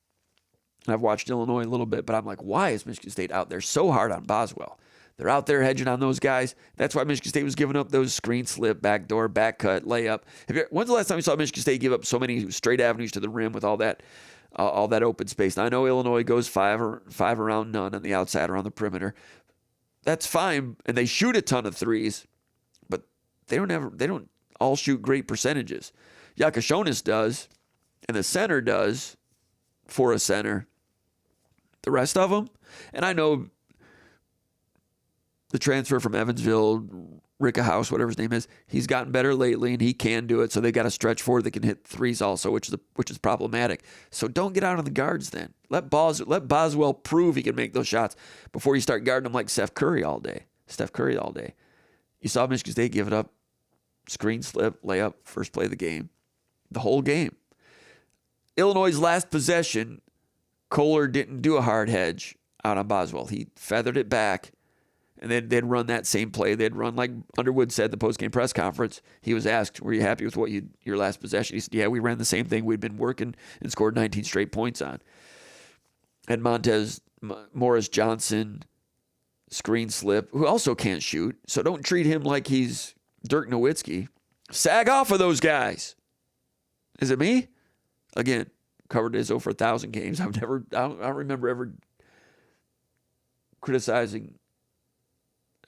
And I've watched Illinois a little bit, but I'm like, why is Michigan State out there so hard on Boswell? They're out there hedging on those guys. That's why Michigan State was giving up those screen slip, backdoor, back cut, layup. When's the last time you saw Michigan State give up so many straight avenues to the rim with all that open space? Now, I know Illinois goes five around none on the outside or on the perimeter. That's fine, and they shoot a ton of threes, but they don't all shoot great percentages. Yakashonis does, and the center does for a center. The rest of them, and I know the transfer from Evansville, Ricka House, whatever his name is, he's gotten better lately and he can do it. So they got a stretch forward that can hit threes also, which is problematic. So don't get out on the guards then. Let Boswell prove he can make those shots before you start guarding him like Steph Curry all day. You saw Michigan State give it up, screen slip, layup, first play of the game, the whole game. Illinois' last possession, Kohler didn't do a hard hedge out on Boswell. He feathered it back. And then they'd run that same play. They'd run like Underwood said in the postgame press conference. He was asked, were you happy with your last possession? He said, yeah, we ran the same thing we'd been working and scored 19 straight points on. And Morris Johnson, screen slip, who also can't shoot. So don't treat him like he's Dirk Nowitzki. Sag off of those guys. Is it me? Again, covered Izzo for 1,000 games. I don't remember ever criticizing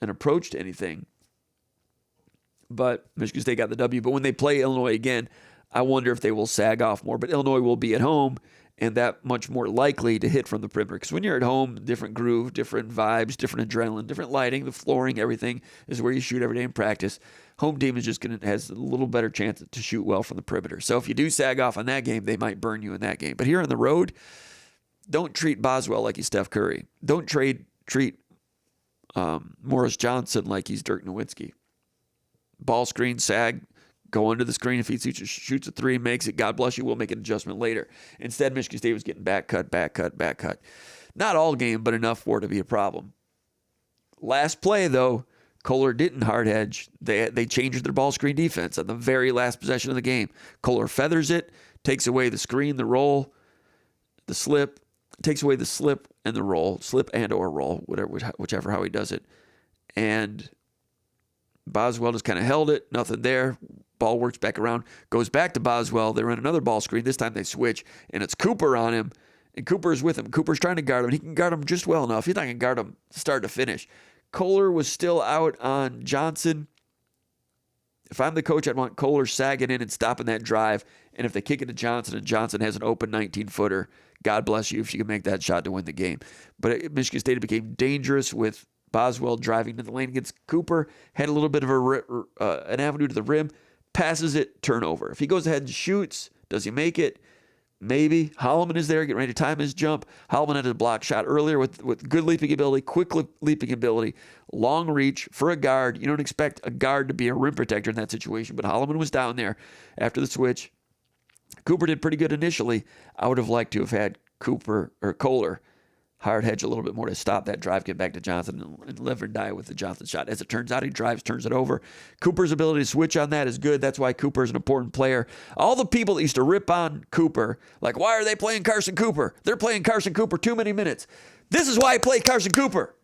an approach to anything. But Michigan State got the W. But when they play Illinois again, I wonder if they will sag off more. But Illinois will be at home and that much more likely to hit from the perimeter. Because when you're at home, different groove, different vibes, different adrenaline, different lighting, the flooring, everything is where you shoot every day in practice. Home team is just has a little better chance to shoot well from the perimeter. So if you do sag off on that game, they might burn you in that game. But here on the road, don't treat Boswell like he's Steph Curry. Don't treat Morris Johnson like he's Dirk Nowitzki. Ball screen, sag, go under the screen. If he shoots a three, makes it, God bless you, we'll make an adjustment later. Instead, Michigan State was getting back cut. Not all game, but enough for it to be a problem. Last play, though, Kohler didn't hard hedge. They changed their ball screen defense on the very last possession of the game. Kohler feathers it, takes away the screen, the roll, the slip, takes away the slip and the roll, slip and or roll, whichever how he does it. And Boswell just kind of held it, nothing there. Ball works back around, goes back to Boswell. They run another ball screen. This time they switch, and it's Cooper on him, and Cooper is with him. Cooper's trying to guard him. He can guard him just well enough. He's not going to guard him start to finish. Kohler was still out on Johnson. If I'm the coach, I'd want Kohler sagging in and stopping that drive. And if they kick it to Johnson and Johnson has an open 19-footer, God bless you if you can make that shot to win the game. But Michigan State became dangerous with Boswell driving to the lane against Cooper, had a little bit of an avenue to the rim, passes it, turnover. If he goes ahead and shoots, does he make it? Maybe. Holloman is there, getting ready to time his jump. Holloman had a block shot earlier with good leaping ability, quick leaping ability, long reach for a guard. You don't expect a guard to be a rim protector in that situation, but Holloman was down there after the switch. Cooper did pretty good initially. I would have liked to have had Kohler hard hedge a little bit more to stop that drive, get back to Johnson, and live or die with the Johnson shot. As it turns out, he drives, turns it over. Cooper's ability to switch on that is good. That's why Cooper is an important player. All the people that used to rip on Cooper, like, why are they playing Carson Cooper? They're playing Carson Cooper too many minutes. This is why I play Carson Cooper.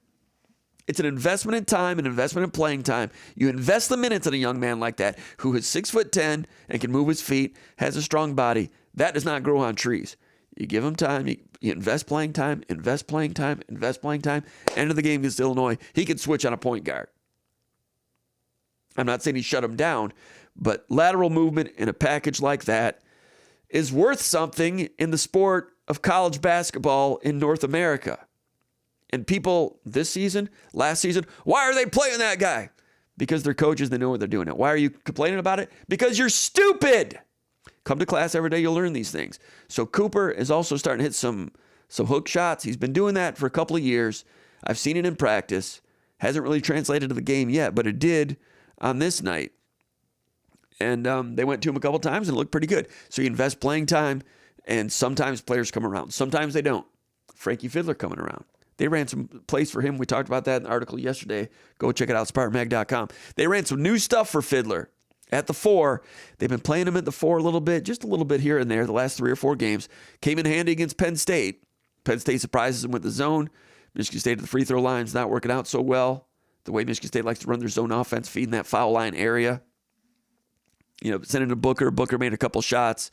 It's an investment in time, an investment in playing time. You invest the minutes in a young man like that who is 6'10" and can move his feet, has a strong body. That does not grow on trees. You give him time, you invest playing time, End of the game against Illinois, he can switch on a point guard. I'm not saying he shut him down, but lateral movement in a package like that is worth something in the sport of college basketball in North America. And people this season, last season, why are they playing that guy? Because they're coaches, they know what they're doing. Why are you complaining about it? Because you're stupid. Come to class every day, you'll learn these things. So Cooper is also starting to hit some hook shots. He's been doing that for a couple of years. I've seen it in practice. Hasn't really translated to the game yet, but it did on this night. And they went to him a couple times and it looked pretty good. So you invest playing time, and sometimes players come around. Sometimes they don't. Frankie Fiddler coming around. They ran some plays for him. We talked about that in the article yesterday. Go check it out, SpartanMag.com. They ran some new stuff for Fiddler. At the 4, they've been playing him at the 4 a little bit, just a little bit here and there, the last 3 or 4 games. Came in handy against Penn State. Penn State surprises him with the zone. Michigan State at the free throw line's not working out so well. The way Michigan State likes to run their zone offense, feeding that foul line area. Sending to Booker. Booker made a couple shots.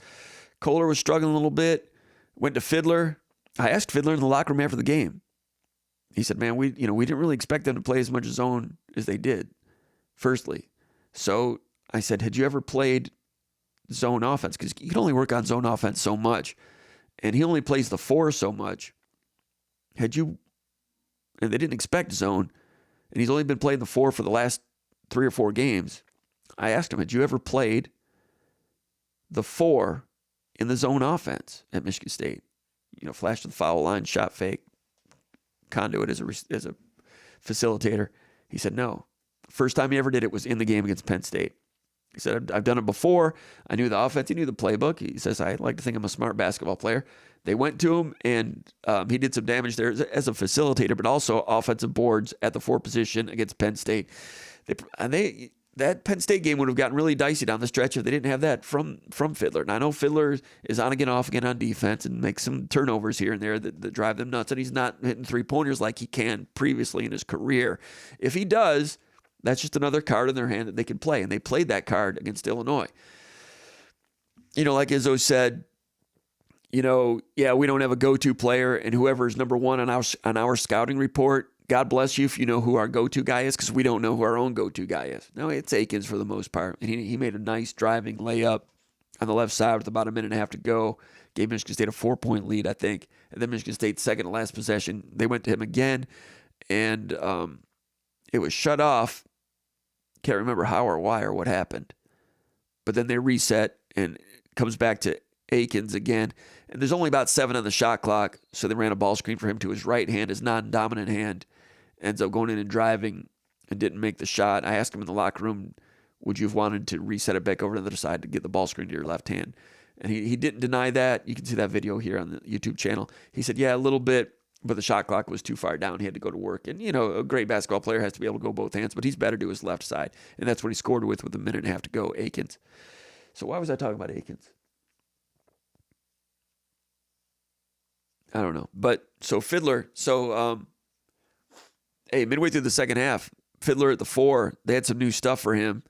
Kohler was struggling a little bit. Went to Fiddler. I asked Fiddler in the locker room after the game. He said, man, we didn't really expect them to play as much zone as they did, firstly. So I said, had you ever played zone offense? Because you can only work on zone offense so much. And he only plays the 4 so much. And they didn't expect zone. and he's only been playing the 4 for the last 3 or 4 games. I asked him, had you ever played the 4 in the zone offense at Michigan State? Flash to the foul line, shot fake, conduit as a facilitator. He said no. First time he ever did it was in the game against Penn State. He said, I've done it before. I knew the offense. He knew the playbook. He says, I like to think I'm a smart basketball player. They went to him, and he did some damage there as a facilitator, but also offensive boards at the 4 position against Penn State. That Penn State game would have gotten really dicey down the stretch if they didn't have that from Fiddler. And I know Fiddler is on again, off again on defense and makes some turnovers here and there that drive them nuts, and he's not hitting 3-pointers like he can previously in his career. If he does, that's just another card in their hand that they can play, and they played that card against Illinois. Like Izzo said, we don't have a go-to player, and whoever is number 1 on our scouting report, God bless you if you know who our go-to guy is, because we don't know who our own go-to guy is. No, it's Akins for the most part, and he made a nice driving layup on the left side with about a minute and a half to go. Gave Michigan State a 4-point lead, I think, and then Michigan State's second to last possession, they went to him again, and it was shut off. Can't remember how or why or what happened, but then they reset and it comes back to Akins again, and there's only about 7 on the shot clock, so they ran a ball screen for him to his right hand, his non-dominant hand, ends up going in and driving and didn't make the shot. I asked him in the locker room, would you have wanted to reset it back over to the other side to get the ball screen to your left hand? And he didn't deny that. You can see that video here on the YouTube channel. He said, yeah, a little bit, but the shot clock was too far down. He had to go to work. And, a great basketball player has to be able to go both hands, but he's better to his left side. And that's what he scored with a minute and a half to go, Akins. So why was I talking about Akins? I don't know. But so Fiddler, midway through the second half, Fiddler at the 4, they had some new stuff for him.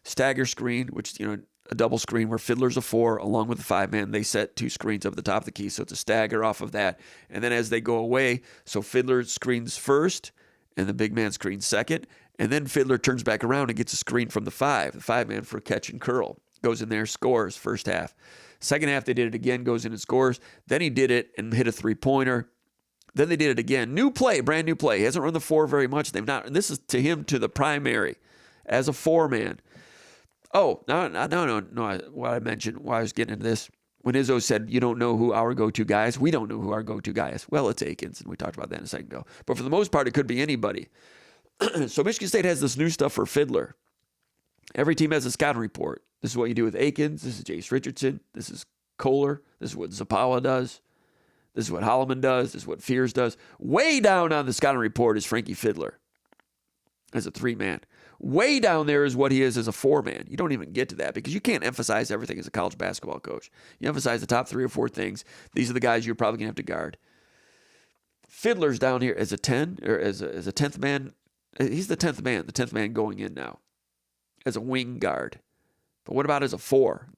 Stagger screen, which, a double screen where Fiddler's a 4 along with the 5-man. They set 2 screens up at the top of the key, so it's a stagger off of that. And then as they go away, so Fiddler screens first and the big man screens second. And then Fiddler turns back around and gets a screen from the 5-man for a catch and curl. Goes in there, scores first half. Second half, they did it again, goes in and scores. Then he did it and hit a 3-pointer. Then they did it again. New play, brand new play. He hasn't run the 4 very much. They've not. And this is to him to the primary as a 4-man. Oh, no. What I mentioned, why I was getting into this, when Izzo said, you don't know who our go-to guy is, we don't know who our go-to guy is. Well, it's Akins, and we talked about that a second ago. But for the most part, it could be anybody. So Michigan State has this new stuff for Fiddler. Every team has a scouting report. This is what you do with Akins. This is Jace Richardson. This is Kohler. This is what Zapawa does. This is what Holloman does. This is what Fears does. Way down on the scouting report is Frankie Fiddler as a 3-man. Way down there is what he is as a 4-man. You don't even get to that because you can't emphasize everything as a college basketball coach. You emphasize the top 3 or 4 things. These are the guys you're probably going to have to guard. Fiddler's down here as a 10 or as a 10th man. He's the 10th man. The 10th man going in now as a wing guard. But what about as a 4?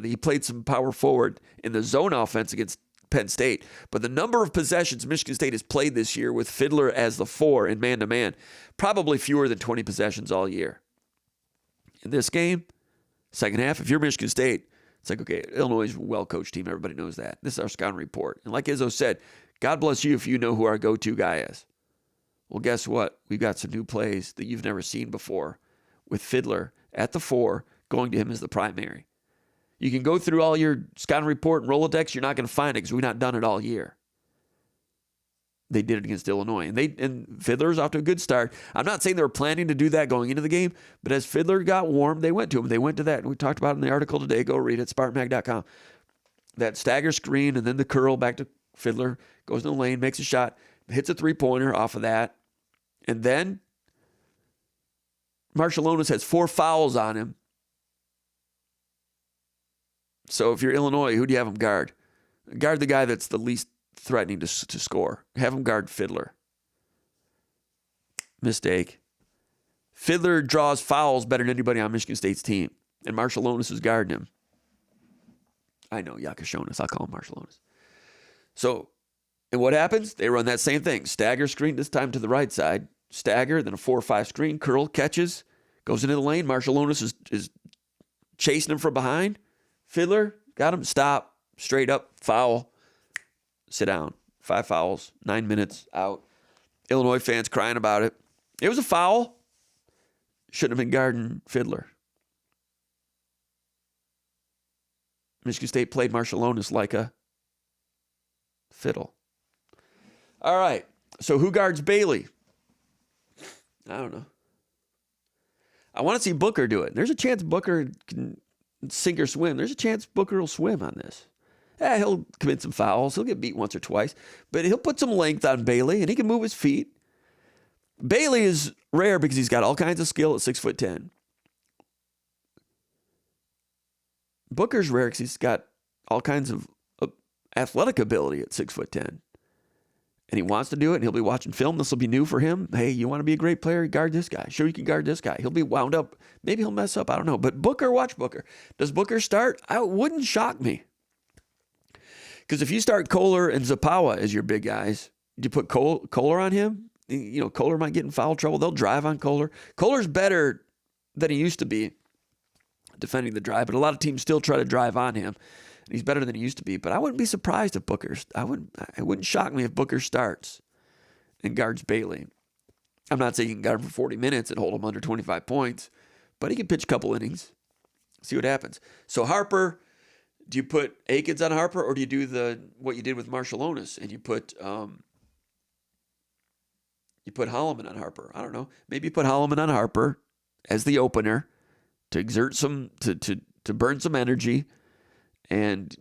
He played some power forward in the zone offense against Penn State. But the number of possessions Michigan State has played this year with Fiddler as the 4 in man-to-man, probably fewer than 20 possessions all year. In this game, second half, if you're Michigan State, it's like, okay, Illinois is a well-coached team. Everybody knows that. This is our scouting report. And like Izzo said, God bless you if you know who our go-to guy is. Well, guess what? We've got some new plays that you've never seen before with Fiddler at the 4, going to him as the primary. You can go through all your scouting report and Rolodex. You're not going to find it because we've not done it all year. They did it against Illinois. And Fiddler's off to a good start. I'm not saying they were planning to do that going into the game, but as Fiddler got warm, they went to him. They went to that. And we talked about it in the article today. Go read it, SpartanMag.com. That stagger screen and then the curl back to Fiddler, goes in the lane, makes a shot, hits a 3-pointer off of that. And then Marshallonis has 4 fouls on him. So if you're Illinois, who do you have him guard? Guard the guy that's the least threatening to score. Have him guard Fiddler. Mistake. Fiddler draws fouls better than anybody on Michigan State's team. And Marshallonis is guarding him. I know, Yakashonis. I'll call him Marshallonis. So, and what happens? They run that same thing. Stagger screen, this time to the right side. Stagger, then a 4 or 5 screen. Curl, catches, goes into the lane. Marshallonis is chasing him from behind. Fiddler, got him, stop, straight up, foul, sit down. 5 fouls, 9 minutes, out. Illinois fans crying about it. It was a foul. Shouldn't have been guarding Fiddler. Michigan State played Marshalonis like a fiddle. All right. So who guards Bailey? I don't know. I want to see Booker do it. There's a chance Booker can sink or swim. There's a chance Booker will swim on this. He'll commit some fouls. He'll get beat once or twice. But he'll put some length on Bailey, and he can move his feet. Bailey is rare because he's got all kinds of skill at 6'10". Booker's rare because he's got all kinds of athletic ability at 6'10". And he wants to do it, and he'll be watching film. This will be new for him. Hey, you want to be a great player? Guard this guy. Sure, you can guard this guy. He'll be wound up. Maybe he'll mess up. I don't know. But Booker, watch Booker. Does Booker start? It wouldn't shock me. Because if you start Kohler and Zapawa as your big guys, you put Kohler on him, Kohler might get in foul trouble. They'll drive on Kohler. Kohler's better than he used to be defending the drive, but a lot of teams still try to drive on him. And he's better than he used to be. But I wouldn't be surprised if it wouldn't shock me if Booker starts and guards Bailey. I'm not saying he can guard him for 40 minutes and hold him under 25 points, but he can pitch a couple innings. See what happens. So Harper, do you put Akins on Harper, or do you do what you did with Marshalonis and you put Holloman on Harper? I don't know. Maybe you put Holloman on Harper as the opener to exert some to burn some energy and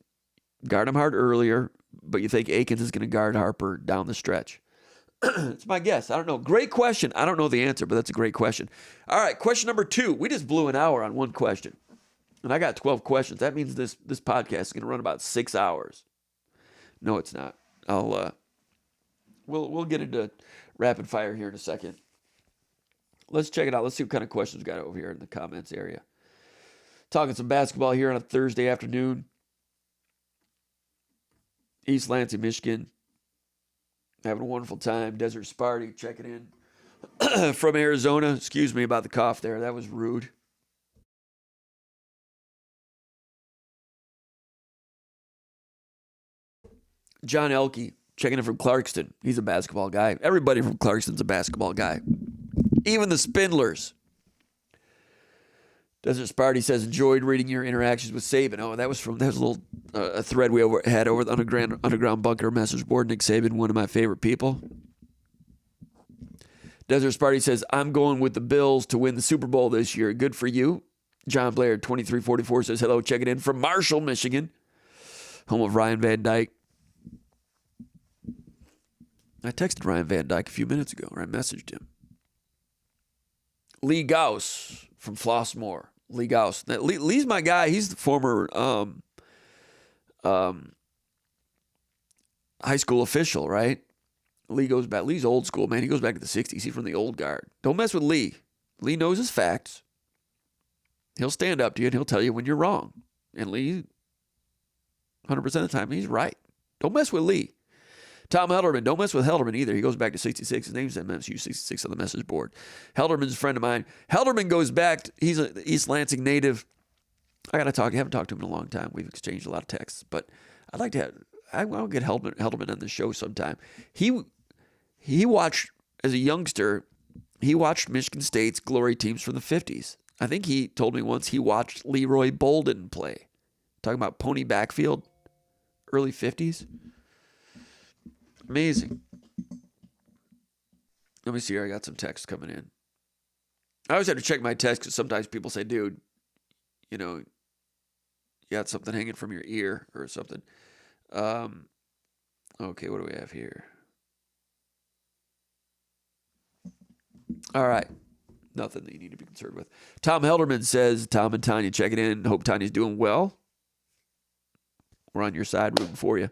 guard him hard earlier, but you think Akins is going to guard Harper down the stretch. It's my guess. I don't know. Great question. I don't know the answer, but that's a great question. All right, question number 2. We just blew an hour on one question. And I got 12 questions. That means this podcast is going to run about 6 hours. No, it's not. We'll get into rapid fire here in a second. Let's check it out. Let's see what kind of questions we got over here in the comments area. Talking some basketball here on a Thursday afternoon. East Lansing, Michigan. Having a wonderful time. Desert Sparty checking in from Arizona. Excuse me about the cough there. That was rude. John Elke checking in from Clarkston. He's a basketball guy. Everybody from Clarkston's a basketball guy. Even the Spindlers. Desert Sparty says, enjoyed reading your interactions with Saban. Oh, that was a little a thread we had over the underground bunker message board. Nick Saban, one of my favorite people. Desert Sparty says, I'm going with the Bills to win the Super Bowl this year. Good for you. John Blair, 2344, says, hello, checking in from Marshall, Michigan. Home of Ryan Van Dyke. I texted Ryan Van Dyke a few minutes ago, or I messaged him. Lee Gauss from Flossmoor. Lee Gauss. Lee's my guy. He's the former high school official, right? Lee goes back. Lee's old school, man. He goes back to the 60s. He's from the old guard. Don't mess with Lee. Lee knows his facts. He'll stand up to you and he'll tell you when you're wrong. And Lee, 100% of the time, he's right. Don't mess with Lee. Tom Helderman, don't mess with Helderman either. He goes back to 66. His name's MSU 66 on the message board. Helderman's a friend of mine. Helderman goes back. He's an East Lansing native. I haven't talked to him in a long time. We've exchanged a lot of texts, but I'd like to I'll get Helderman on the show sometime. He watched, as a youngster, he watched Michigan State's glory teams from the 50s. I think he told me once he watched Leroy Bolden play. Talking about Pony Backfield, early 50s. Amazing. Let me see here. I got some text coming in. I always have to check my text because sometimes people say, dude, you got something hanging from your ear or something. Okay, what do we have here? All right. Nothing that you need to be concerned with. Tom Helderman says, Tom and Tanya checking in. Hope Tanya's doing well. We're on your side, rooting for you.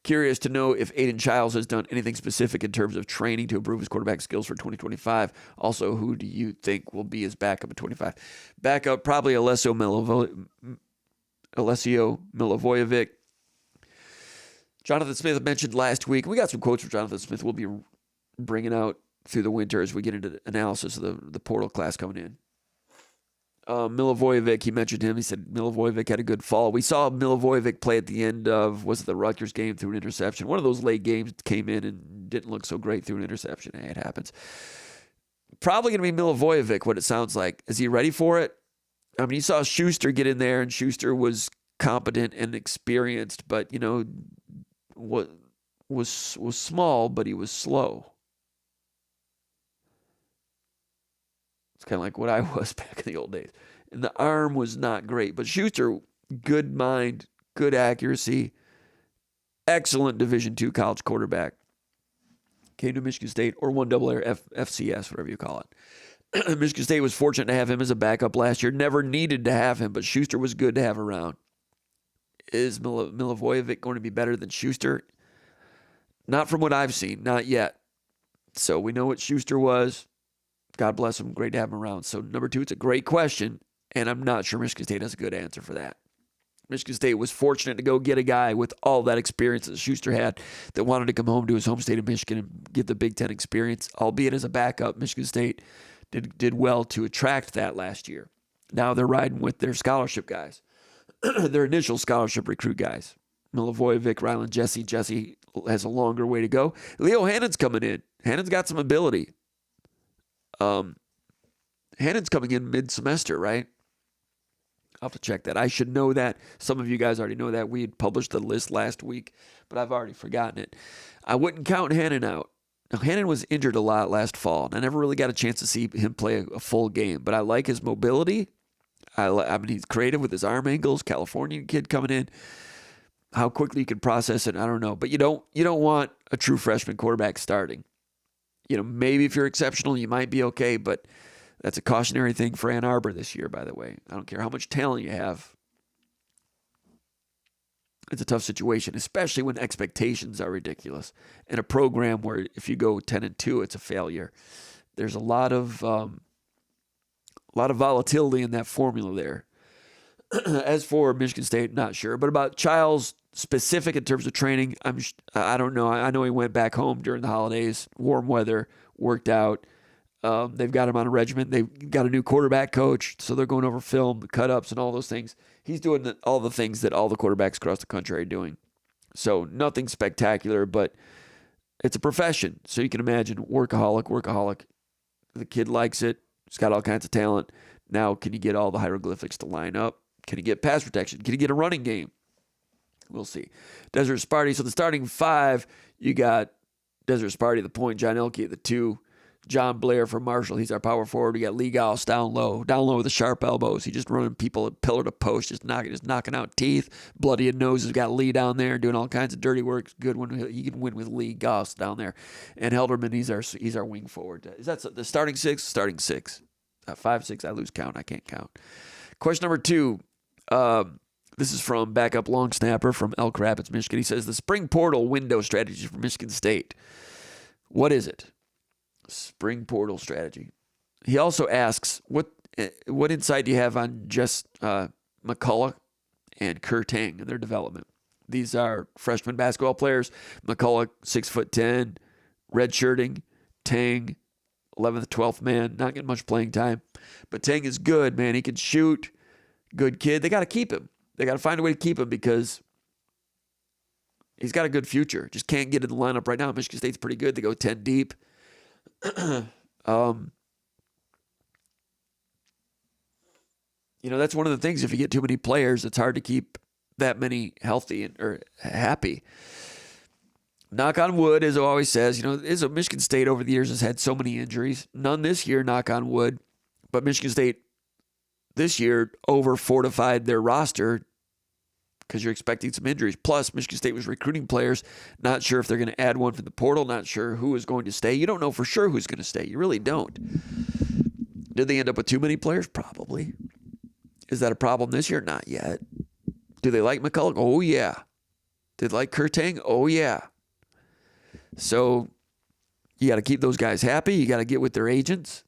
Curious to know if Aiden Childs has done anything specific in terms of training to improve his quarterback skills for 2025. Also, who do you think will be his backup in 25? Backup, probably Alessio Milivojevic. Jonathan Smith mentioned last week. We got some quotes from Jonathan Smith we'll be bringing out through the winter as we get into analysis of the portal class coming in. Milivojevic, he mentioned him. He said Milivojevic had a good fall. We saw Milivojevic play at the end of, was it the Rutgers game, through an interception. One of those late games came in and didn't look so great through an interception. Hey, it happens. Probably going to be Milivojevic, what it sounds like. Is he ready for it? I mean, you saw Schuster get in there, and Schuster was competent and experienced, but, what was small, but he was slow. It's kind of like what I was back in the old days. And the arm was not great, but Schuster, good mind, good accuracy, excellent Division II college quarterback. Came to Michigan State, or 1AA FCS, whatever you call it. Michigan State was fortunate to have him as a backup last year. Never needed to have him, but Schuster was good to have around. Is Milivojevic going to be better than Schuster? Not from what I've seen, not yet. So we know what Schuster was. God bless him. Great to have him around. So number 2, it's a great question, and I'm not sure Michigan State has a good answer for that. Michigan State was fortunate to go get a guy with all that experience that Schuster had that wanted to come home to his home state of Michigan and get the Big Ten experience, albeit as a backup. Michigan State did well to attract that last year. Now they're riding with their scholarship guys, their initial scholarship recruit guys. Milivojevic, Ryland Jesse. Jesse has a longer way to go. Leo Hannon's coming in. Hannon's got some ability. Hannon's coming in mid-semester, right? I'll have to check that. I should know that. Some of you guys already know that. We had published the list last week, but I've already forgotten it. I wouldn't count Hannon out. Now, Hannon was injured a lot last fall, and I never really got a chance to see him play a full game, but I like his mobility. I mean, he's creative with his arm angles. Californian kid coming in. How quickly you can process it, I don't know. But you don't want a true freshman quarterback starting. Maybe if you're exceptional, you might be okay, but that's a cautionary thing for Ann Arbor this year, by the way. I don't care how much talent you have. It's a tough situation, especially when expectations are ridiculous. In a program where if you go 10-2, it's a failure. There's a lot of volatility in that formula there. As for Michigan State, not sure. But about Childs specific in terms of training, I don't know. I know he went back home during the holidays, warm weather, worked out. They've got him on a regimen. They've got a new quarterback coach, so they're going over film, cut-ups, and all those things. He's doing all the things that all the quarterbacks across the country are doing. So nothing spectacular, but it's a profession. So you can imagine workaholic. The kid likes it. He's got all kinds of talent. Now, can you get all the hieroglyphics to line up? Can he get pass protection? Can he get a running game? We'll see. Desert Sparty. So the starting 5, you got Desert Sparty at the point, John Elke at the 2, John Blair from Marshall. He's our power forward. We got Lee Gauss down low with the sharp elbows. He's just running people at pillar to post, just knocking out teeth. Bloody noses. Got Lee down there doing all kinds of dirty work. Good one. You can win with Lee Gauss down there. And Helderman, he's our wing forward. Is that the starting 6? Starting 6. 5, 6. I lose count. I can't count. Question number 2. This is from backup long snapper from Elk Rapids, Michigan. He says the spring portal window strategy for Michigan State. What is it? Spring portal strategy. He also asks, what insight do you have on Jess McCullough and Kerr Tang and their development? These are freshman basketball players. McCullough, 6'10", redshirting. Tang, 11th, 12th man, not getting much playing time. But Tang is good, man. He can shoot. Good kid. They got to keep him. They got to find a way to keep him because he's got a good future. Just can't get in the lineup right now. Michigan State's pretty good. They go 10 deep. That's one of the things. If you get too many players, it's hard to keep that many healthy or happy. Knock on wood, as it always says. Michigan State over the years has had so many injuries. None this year, knock on wood. But Michigan State this year over-fortified their roster because you're expecting some injuries. Plus, Michigan State was recruiting players, not sure if they're going to add one from the portal, not sure who is going to stay. You don't know for sure who's going to stay. You really don't. Did they end up with too many players? Probably. Is that a problem this year? Not yet. Do they like McCullough? Oh, yeah. Did they like Kerr Tang? Oh, yeah. So you got to keep those guys happy. You got to get with their agents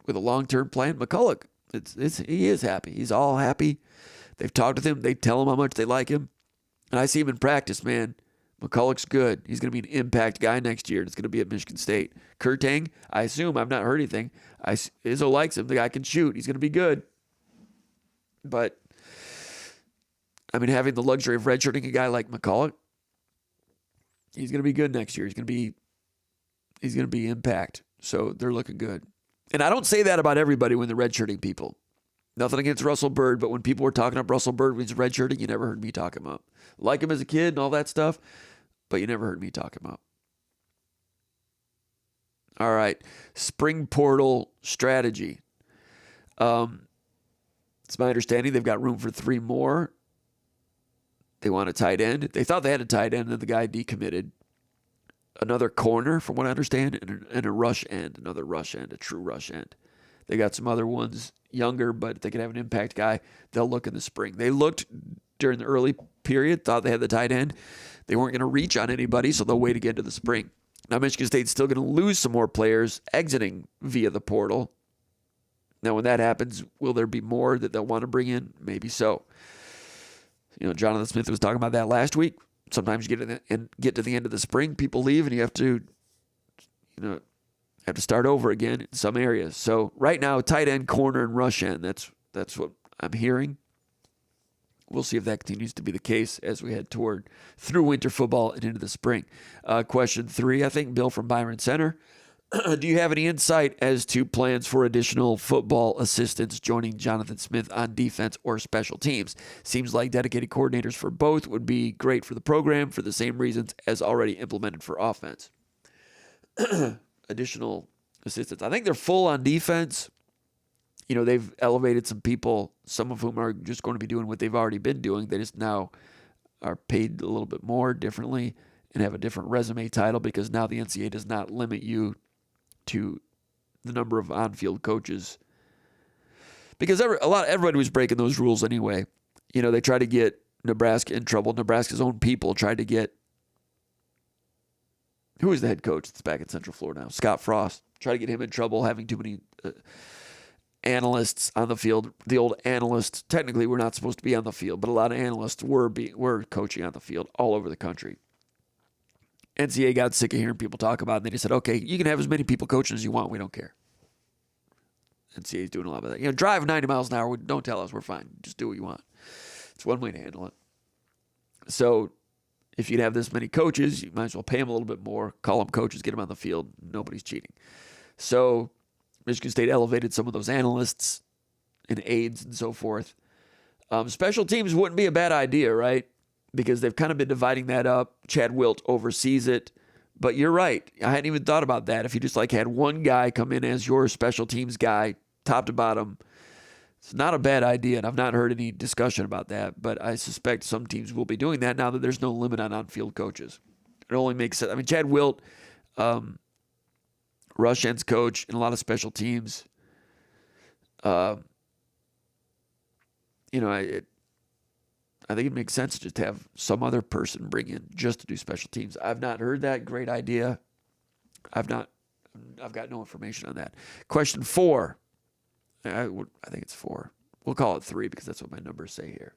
with a long-term plan. McCullough, he is happy. He's all happy. They've talked with him. They tell him how much they like him. And I see him in practice, man. McCullough's good. He's going to be an impact guy next year. It's going to be at Michigan State. Kerr Tang, I assume. I've not heard anything. Izzo likes him. The guy can shoot. He's going to be good. But, having the luxury of redshirting a guy like McCullough, he's going to be good next year. He's going to be impact. So they're looking good. And I don't say that about everybody when they're redshirting people. Nothing against Russell Bird, but when people were talking up Russell Bird when he's redshirting, you never heard me talk him up. Like him as a kid and all that stuff, but you never heard me talk him up. All right, spring portal strategy. It's my understanding they've got room for 3 more. They want a tight end. They thought they had a tight end, and the guy decommitted. Another corner, from what I understand, and a rush end, another rush end, a true rush end. They got some other ones, younger, but if they could have an impact guy, they'll look in the spring. They looked during the early period, thought they had the tight end. They weren't going to reach on anybody, so they'll wait again to the spring. Now, Michigan State's still going to lose some more players exiting via the portal. Now, when that happens, will there be more that they'll want to bring in? Maybe so. You know, Jonathan Smith was talking about that last week. Sometimes you get to the end of the spring, people leave, and you have to, start over again in some areas. So right now, tight end, corner, and rush end. That's what I'm hearing. We'll see if that continues to be the case as we head through winter football and into the spring. Question 3, I think, Bill from Byron Center. Do you have any insight as to plans for additional football assistants joining Jonathan Smith on defense or special teams? Seems like dedicated coordinators for both would be great for the program for the same reasons as already implemented for offense. Additional assistants. I think they're full on defense. You know, they've elevated some people, some of whom are just going to be doing what they've already been doing. They just now are paid a little bit more differently and have a different resume title because now the NCAA does not limit you to the number of on-field coaches, because everybody was breaking those rules anyway. You know, they tried to get Nebraska in trouble. Nebraska's own people tried to get, who is the head coach that's back in Central Florida now? Scott Frost. Tried to get him in trouble, having too many analysts on the field. The old analysts technically were not supposed to be on the field, but a lot of analysts were coaching on the field all over the country. NCAA got sick of hearing people talk about it, and they just said, okay, you can have as many people coaching as you want. We don't care. NCAA's doing a lot of that. You know, drive 90 miles an hour. Don't tell us. We're fine. Just do what you want. It's one way to handle it. So if you'd have this many coaches, you might as well pay them a little bit more, call them coaches, get them on the field. Nobody's cheating. So Michigan State elevated some of those analysts and aides and so forth. Special teams wouldn't be a bad idea, right? Because they've kind of been dividing that up. Chad Wilt oversees it. But you're right. I hadn't even thought about that. If you just had one guy come in as your special teams guy, top to bottom, it's not a bad idea. And I've not heard any discussion about that. But I suspect some teams will be doing that now that there's no limit on on-field coaches. It only makes sense. I mean, Chad Wilt, rush ends coach in a lot of special teams. I think it makes sense to just have some other person bring in just to do special teams. I've not heard that. Great idea. I've got no information on that. Question 4. I think it's 4. We'll call it 3 because that's what my numbers say here.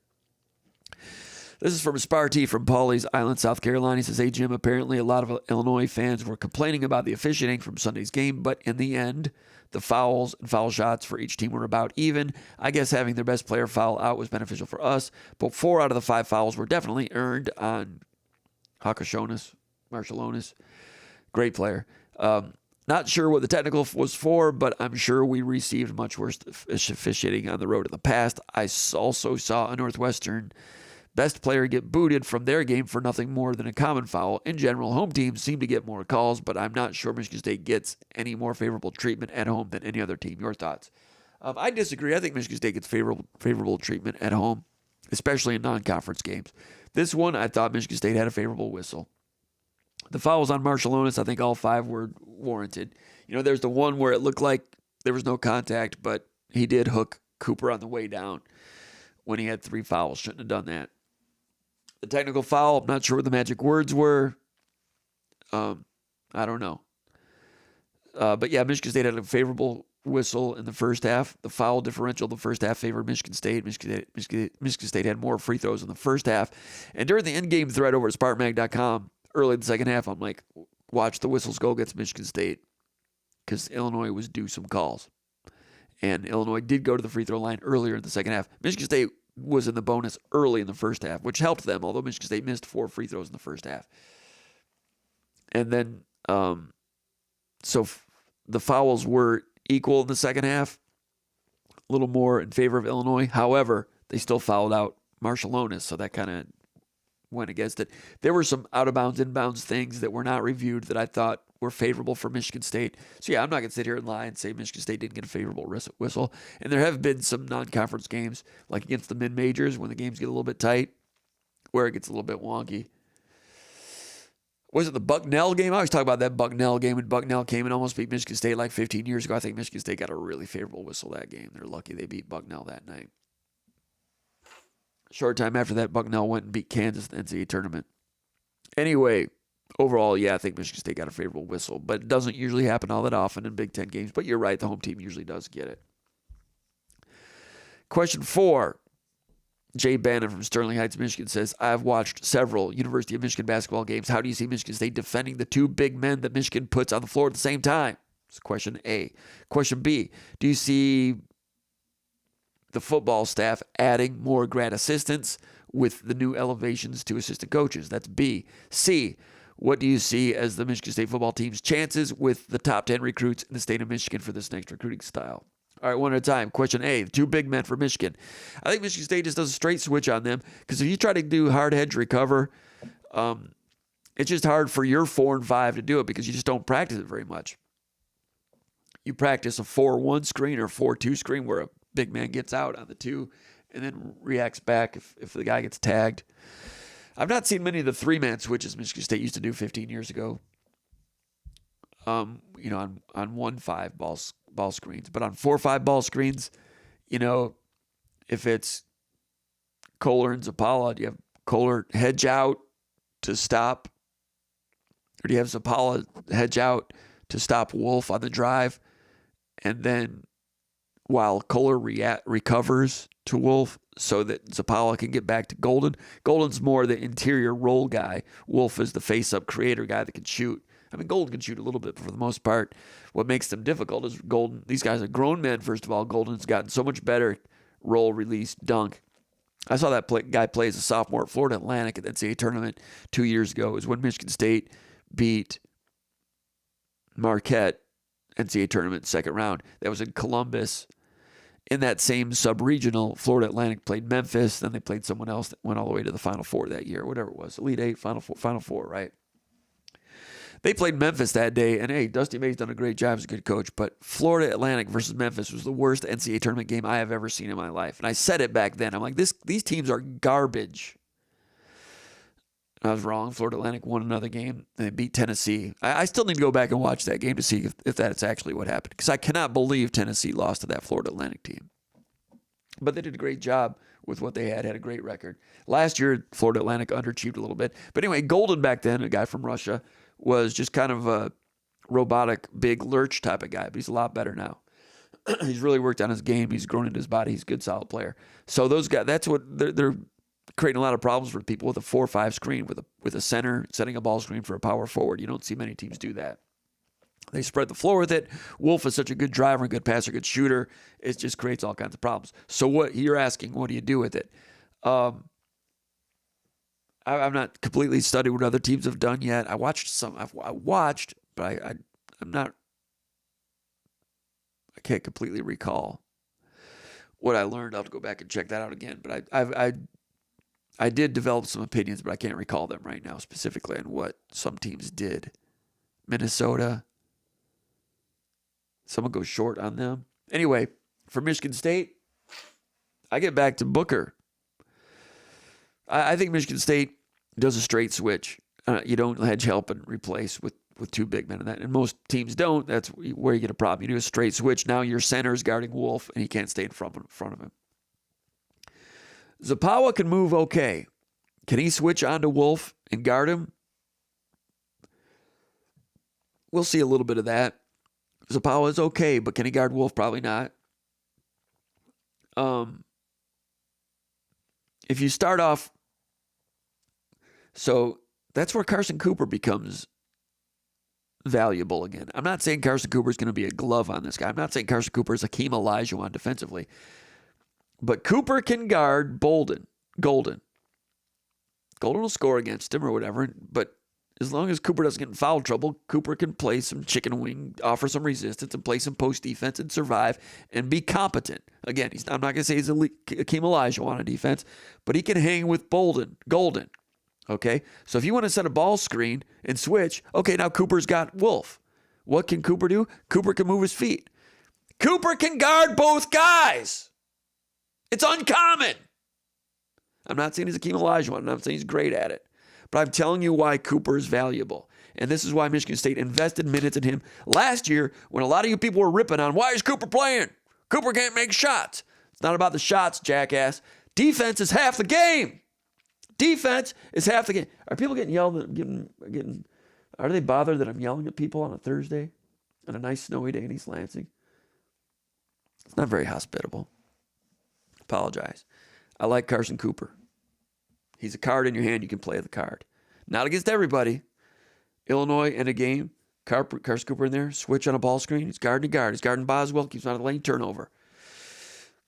This is from Sparty from Pawleys Island, South Carolina. He says, hey, Jim, apparently a lot of Illinois fans were complaining about the officiating from Sunday's game, but in the end, the fouls and foul shots for each team were about even. I guess having their best player foul out was beneficial for us, but 4 out of the 5 fouls were definitely earned on Marshallonis. Great player. Not sure what the technical was for, but I'm sure we received much worse officiating on the road in the past. I also saw a Northwestern best player get booted from their game for nothing more than a common foul. In general, home teams seem to get more calls, but I'm not sure Michigan State gets any more favorable treatment at home than any other team. Your thoughts? I disagree. I think Michigan State gets favorable treatment at home, especially in non-conference games. This one, I thought Michigan State had a favorable whistle. The fouls on Marshallonis, I think all 5 were warranted. You know, there's the one where it looked like there was no contact, but he did hook Cooper on the way down when he had 3 fouls. Shouldn't have done that. The technical foul, I'm not sure what the magic words were. I don't know. But yeah, Michigan State had a favorable whistle in the first half. The foul differential the first half favored Michigan State. Michigan State had more free throws in the first half. And during the in-game thread over at SpartanMag.com, early in the second half, I'm like, watch the whistles go against Michigan State because Illinois was due some calls. And Illinois did go to the free throw line earlier in the second half. Michigan State was in the bonus early in the first half, which helped them, although Michigan State missed 4 free throws in the first half. And then, the fouls were equal in the second half, a little more in favor of Illinois. However, they still fouled out Marshallonis, so that kind of went against it. There were some out-of-bounds, inbounds things that were not reviewed that I thought were favorable for Michigan State. So, yeah, I'm not going to sit here and lie and say Michigan State didn't get a favorable whistle. And there have been some non-conference games, like against the mid-majors, when the games get a little bit tight, where it gets a little bit wonky. Was it the Bucknell game? I always talk about that Bucknell game, and Bucknell came and almost beat Michigan State like 15 years ago. I think Michigan State got a really favorable whistle that game. They're lucky they beat Bucknell that night. Short time after that, Bucknell went and beat Kansas in the NCAA tournament. Anyway, overall, yeah, I think Michigan State got a favorable whistle, but it doesn't usually happen all that often in Big Ten games. But you're right, the home team usually does get it. Question 4. Jay Bannon from Sterling Heights, Michigan says, I've watched several University of Michigan basketball games. How do you see Michigan State defending the two big men that Michigan puts on the floor at the same time? That's question A. Question B, do you see the football staff adding more grad assistants with the new elevations to assistant coaches? That's B. C, what do you see as the Michigan State football team's chances with the top 10 recruits in the state of Michigan for this next recruiting style? All right, one at a time. Question A, the two big men for Michigan. I think Michigan State just does a straight switch on them because if you try to do hard hedge recover, it's just hard for your 4 and 5 to do it because you just don't practice it very much. You practice a 4-1 screen or 4-2 screen where a big man gets out on the 2 and then reacts back if the guy gets tagged. I've not seen many of the 3-man switches Michigan State used to do 15 years ago. On 1-5 ball screens, but on 4-5 ball screens, if it's Kohler and Zapala, do you have Kohler hedge out to stop, or do you have Zapala hedge out to stop Wolf on the drive, and then while Kohler recovers to Wolf so that Zapala can get back to Golden? Golden's more the interior role guy. Wolf is the face-up creator guy that can shoot. I mean, Golden can shoot a little bit, but for the most part, what makes them difficult is Golden. These guys are grown men, first of all. Golden's gotten so much better roll, release, dunk. I saw that guy play as a sophomore at Florida Atlantic at the NCAA tournament 2 years ago. It was when Michigan State beat Marquette NCAA tournament second round. That was in Columbus. In that same sub-regional, Florida Atlantic played Memphis. Then they played someone else that went all the way to the Final Four that year, whatever it was. Elite Eight, Final Four, right? They played Memphis that day, and hey, Dusty May's done a great job as a good coach, but Florida Atlantic versus Memphis was the worst NCAA tournament game I have ever seen in my life. And I said it back then. I'm like, these teams are garbage. And I was wrong. Florida Atlantic won another game, and they beat Tennessee. I still need to go back and watch that game to see if that's actually what happened, because I cannot believe Tennessee lost to that Florida Atlantic team. But they did a great job with what they had a great record. Last year, Florida Atlantic underachieved a little bit. But anyway, Golden back then, a guy from Russia, was just kind of a robotic, big lurch type of guy, but he's a lot better now. He's really worked on his game. He's grown into his body. He's a good, solid player. So those guys, that's what they're creating a lot of problems for people with a 4-5 screen, with a center setting a ball screen for a power forward. You don't see many teams do that. They spread the floor with it. Wolf is such a good driver, and good passer, good shooter. It just creates all kinds of problems. So what you're asking, what do you do with it? I'm not completely studied what other teams have done yet. I watched some. I watched, but I'm not. I can't completely recall what I learned. I'll have to go back and check that out again. But I did develop some opinions, but I can't recall them right now specifically on what some teams did. Minnesota. Someone goes short on them. Anyway, for Michigan State, I get back to Booker. I think Michigan State does a straight switch. You don't hedge, help, and replace with two big men in that. And most teams don't. That's where you get a problem. You do a straight switch. Now your center is guarding Wolf, and he can't stay in front of him. Zapawa can move okay. Can he switch onto Wolf and guard him? We'll see a little bit of that. Zapawa is okay, but can he guard Wolf? Probably not. If you start off, so that's where Carson Cooper becomes valuable again. I'm not saying Carson Cooper is going to be a glove on this guy. I'm not saying Carson Cooper is Hakeem Olajuwon defensively. But Cooper can guard Golden. Golden will score against him or whatever, but As long as Cooper doesn't get in foul trouble, Cooper can play some chicken wing, offer some resistance, and play some post defense and survive and be competent. Again, I'm not going to say he's Akeem Olajuwon on defense, but he can hang with Golden. Okay? So if you want to set a ball screen and switch, okay, now Cooper's got Wolf. What can Cooper do? Cooper can move his feet. Cooper can guard both guys. It's uncommon. I'm not saying he's Akeem Olajuwon. I'm not saying he's great at it. But I'm telling you why Cooper is valuable. And this is why Michigan State invested minutes in him last year when a lot of you people were ripping on, why is Cooper playing? Cooper can't make shots. It's not about the shots, jackass. Defense is half the game. Defense is half the game. Are people getting yelled at? Are they bothered that I'm yelling at people on a Thursday on a nice snowy day in East Lansing? It's not very hospitable. Apologize. I like Carson Cooper. He's a card in your hand. You can play the card. Not against everybody. Illinois in a game. Carson Cooper in there. Switch on a ball screen. He's guarding a guard. He's guarding Boswell. Keeps him out of the lane. Turnover.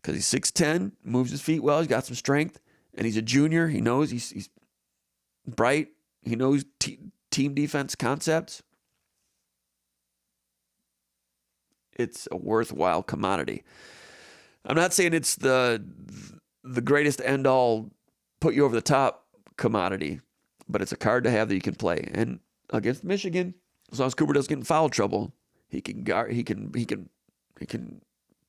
Because he's 6'10". Moves his feet well. He's got some strength. And he's a junior. He knows he's bright. He knows team defense concepts. It's a worthwhile commodity. I'm not saying it's the greatest end-all, put you over the top commodity, but it's a card to have that you can play. And against Michigan, as long as Cooper doesn't get in foul trouble, he can guard, he can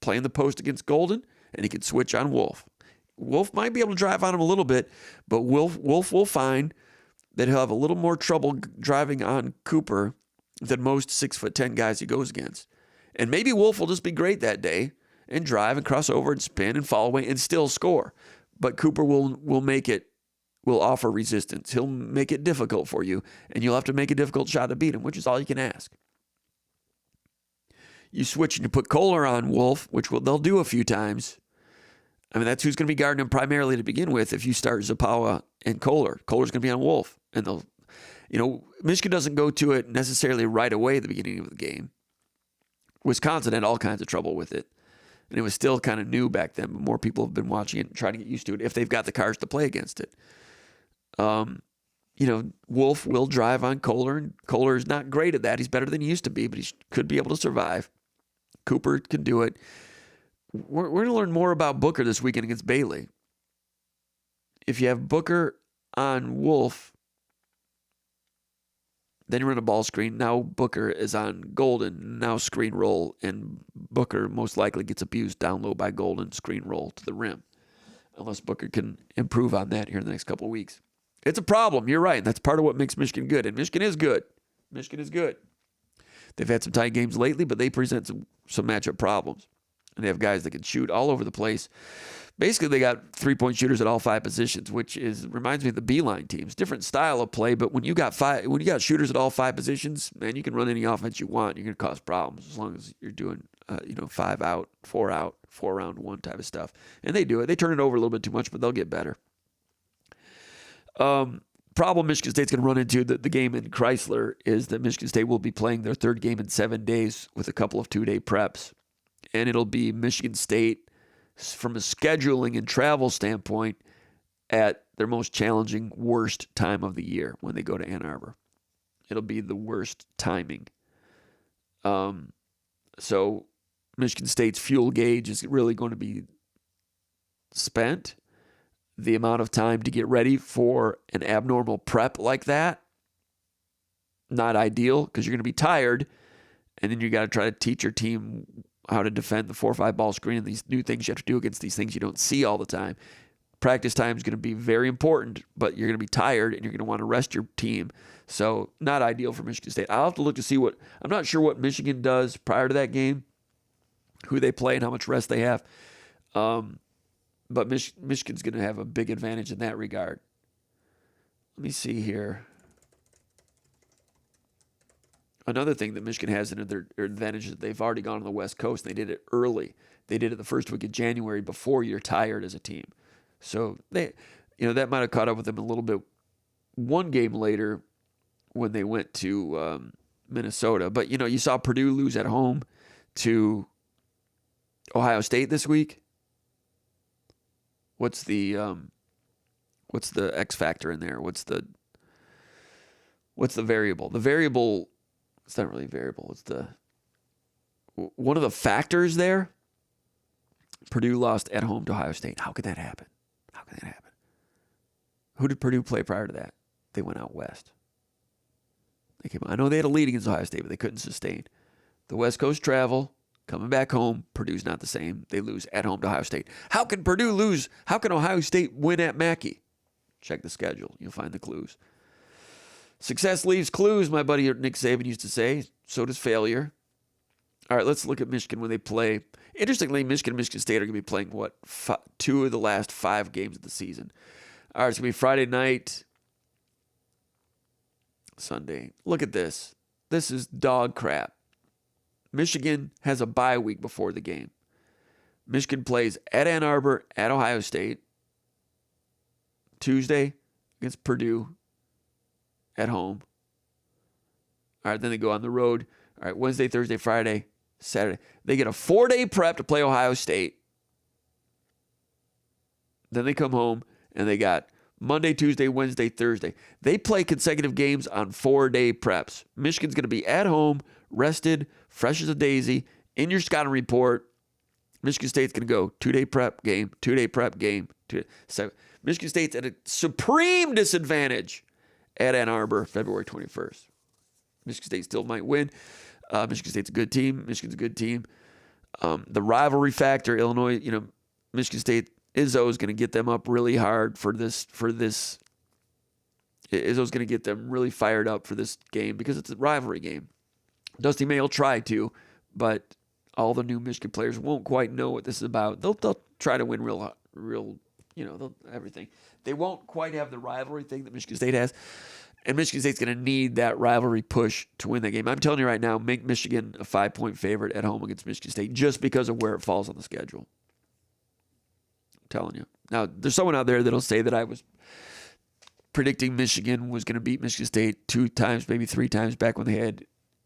play in the post against Golden, and he can switch on Wolf. Wolf might be able to drive on him a little bit, but Wolf will find that he'll have a little more trouble driving on Cooper than most 6'10" guys he goes against. And maybe Wolf will just be great that day and drive and cross over and spin and fall away and still score. But Cooper will offer resistance. He'll make it difficult for you, and you'll have to make a difficult shot to beat him, which is all you can ask. You switch and you put Kohler on Wolf, which they'll do a few times. I mean, that's who's going to be guarding him primarily to begin with. If you start Zapawa and Kohler's going to be on Wolf. And Michigan doesn't go to it necessarily right away at the beginning of the game. Wisconsin had all kinds of trouble with it. And it was still kind of new back then, but more people have been watching it and trying to get used to it if they've got the cards to play against it. Wolf will drive on Kohler, and Kohler is not great at that. He's better than he used to be, but he could be able to survive. Cooper can do it. We're going to learn more about Booker this weekend against Bayley. If you have Booker on Wolf, then you run a ball screen. Now Booker is on Golden. Now screen roll, and Booker most likely gets abused down low by Golden. Screen roll to the rim. Unless Booker can improve on that here in the next couple of weeks. It's a problem. You're right. That's part of what makes Michigan good. And Michigan is good. Michigan is good. They've had some tight games lately, but they present some matchup problems. And they have guys that can shoot all over the place. Basically, they got three-point shooters at all five positions, which reminds me of the Beeline teams. Different style of play, but when you got shooters at all five positions, man, you can run any offense you want. You're going to cause problems as long as you're doing 5 out, 4 round one type of stuff. And they do it. They turn it over a little bit too much, but they'll get better. Problem Michigan State's going to run into the game in Chrysler is that Michigan State will be playing their third game in 7 days with a couple of 2-day preps. And it'll be Michigan State, from a scheduling and travel standpoint, at their most challenging, worst time of the year when they go to Ann Arbor. It'll be the worst timing. So Michigan State's fuel gauge is really going to be spent. The amount of time to get ready for an abnormal prep like that, not ideal, because you're going to be tired, and then you got to try to teach your team how to defend the 4-5 ball screen and these new things you have to do against these things you don't see all the time. Practice time is going to be very important, but you're going to be tired and you're going to want to rest your team. So not ideal for Michigan State. I'll have to look to see I'm not sure what Michigan does prior to that game, who they play and how much rest they have. But Michigan's going to have a big advantage in that regard. Let me see here. Another thing that Michigan has in their advantage is that they've already gone on the West Coast. They did it early. They did it the first week of January before you're tired as a team. So that might have caught up with them a little bit one game later when they went to Minnesota. But, you saw Purdue lose at home to Ohio State this week. What's the X factor in there? What's what's the variable? The variable, it's not really a variable. It's one of the factors there. Purdue lost at home to Ohio State. How could that happen? How could that happen? Who did Purdue play prior to that? They went out west. I know they had a lead against Ohio State, but they couldn't sustain. The West Coast travel, coming back home, Purdue's not the same. They lose at home to Ohio State. How can Purdue lose? How can Ohio State win at Mackey? Check the schedule. You'll find the clues. Success leaves clues, my buddy Nick Saban used to say. So does failure. All right, let's look at Michigan when they play. Interestingly, Michigan and Michigan State are going to be playing, 2 of the last 5 games of the season. All right, it's going to be Friday night, Sunday. Look at this. This is dog crap. Michigan has a bye week before the game. Michigan plays at Ann Arbor, at Ohio State. Tuesday against Purdue at home. All right, then they go on the road. All right, Wednesday, Thursday, Friday, Saturday. They get a 4-day prep to play Ohio State. Then they come home and they got Monday, Tuesday, Wednesday, Thursday. They play consecutive games on 4-day preps. Michigan's going to be at home, rested, fresh as a daisy, in your scouting report. Michigan State's going to go 2-day prep game, 2-day prep game. So Michigan State's at a supreme disadvantage at Ann Arbor, February 21st. Michigan State still might win. Michigan State's a good team. Michigan's a good team. The rivalry factor, Illinois, Michigan State, Izzo is going to get them up really hard for this. Izzo's going to get them really fired up for this game because it's a rivalry game. Dusty May will try to, but all the new Michigan players won't quite know what this is about. They'll try to win real, everything. They won't quite have the rivalry thing that Michigan State has. And Michigan State's going to need that rivalry push to win that game. I'm telling you right now, make Michigan a 5-point favorite at home against Michigan State just because of where it falls on the schedule. I'm telling you. Now, there's someone out there that'll say that I was predicting Michigan was going to beat Michigan State 2 times, maybe 3 times back when they had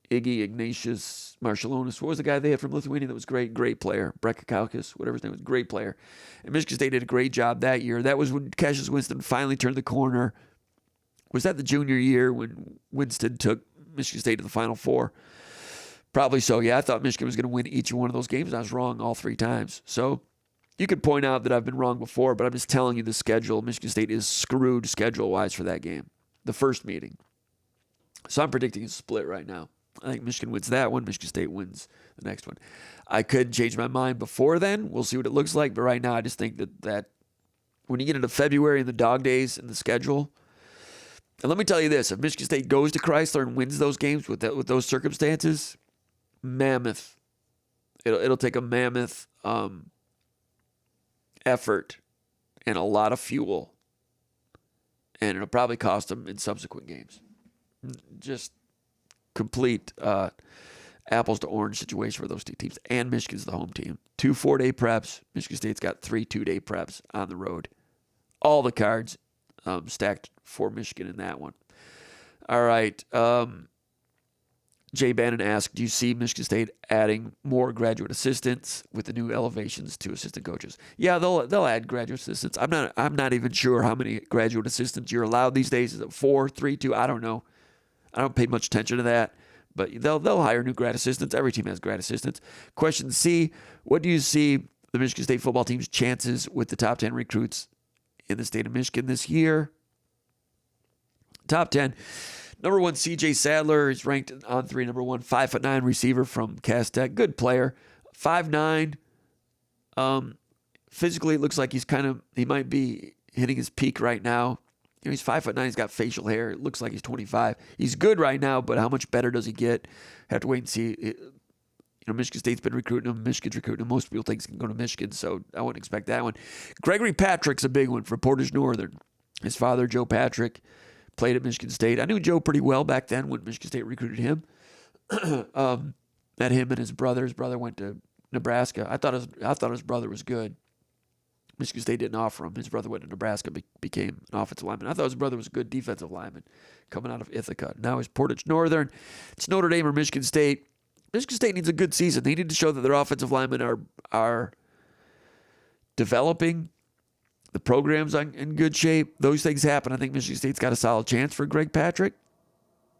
Iggy, Ignatius, Marshallonis. What was the guy they had from Lithuania that was great? Great player. Brekakauskas, whatever his name was. Great player. And Michigan State did a great job that year. That was when Cassius Winston finally turned the corner. Was that the junior year when Winston took Michigan State to the Final Four? Probably so, yeah. I thought Michigan was going to win each one of those games, and I was wrong all 3 times. So you could point out that I've been wrong before, but I'm just telling you the schedule. Michigan State is screwed schedule-wise for that game, the first meeting. So I'm predicting a split right now. I think Michigan wins that one. Michigan State wins the next one. I could change my mind before then. We'll see what it looks like. But right now, I just think that when you get into February and the dog days and the schedule, and let me tell you this, if Michigan State goes to Chrysler and wins those games with those circumstances, mammoth. It'll take a mammoth effort and a lot of fuel. And it'll probably cost them in subsequent games. Just complete apples to orange situation for those 2 teams. And Michigan's the home team. 2 4-day preps. Michigan State's got 3 2-day preps on the road. All the cards stacked for Michigan in that one. All right. Jay Bannon asked, do you see Michigan State adding more graduate assistants with the new elevations to assistant coaches? Yeah, they'll add graduate assistants. I'm not even sure how many graduate assistants you're allowed these days. Is it 4, 3, 2? I don't know. I don't pay much attention to that. But they'll hire new grad assistants. Every team has grad assistants. Question C, what do you see the Michigan State football team's chances with the top 10 recruits in the state of Michigan this year? Top 10. Number 1, C.J. Sadler is ranked on 3. Number 1, 5'9" receiver from Cass Tech. Good player. 5'9". Physically, it looks like he might be hitting his peak right now. He's 5'9". He's got facial hair. It looks like he's 25. He's good right now, but how much better does he get? Have to wait and see. Michigan State's been recruiting him. Michigan's recruiting him. Most people think he's going to go to Michigan, so I wouldn't expect that one. Gregory Patrick's a big one for Portage Northern. His father, Joe Patrick, played at Michigan State. I knew Joe pretty well back then when Michigan State recruited him. Met him and his brother. His brother went to Nebraska. I thought his brother was good. Michigan State didn't offer him. His brother went to Nebraska, became an offensive lineman. I thought his brother was a good defensive lineman coming out of Ithaca. Now he's Portage Northern. It's Notre Dame or Michigan State. Michigan State needs a good season. They need to show that their offensive linemen are developing. The program's in good shape. Those things happen. I think Michigan State's got a solid chance for Greg Patrick.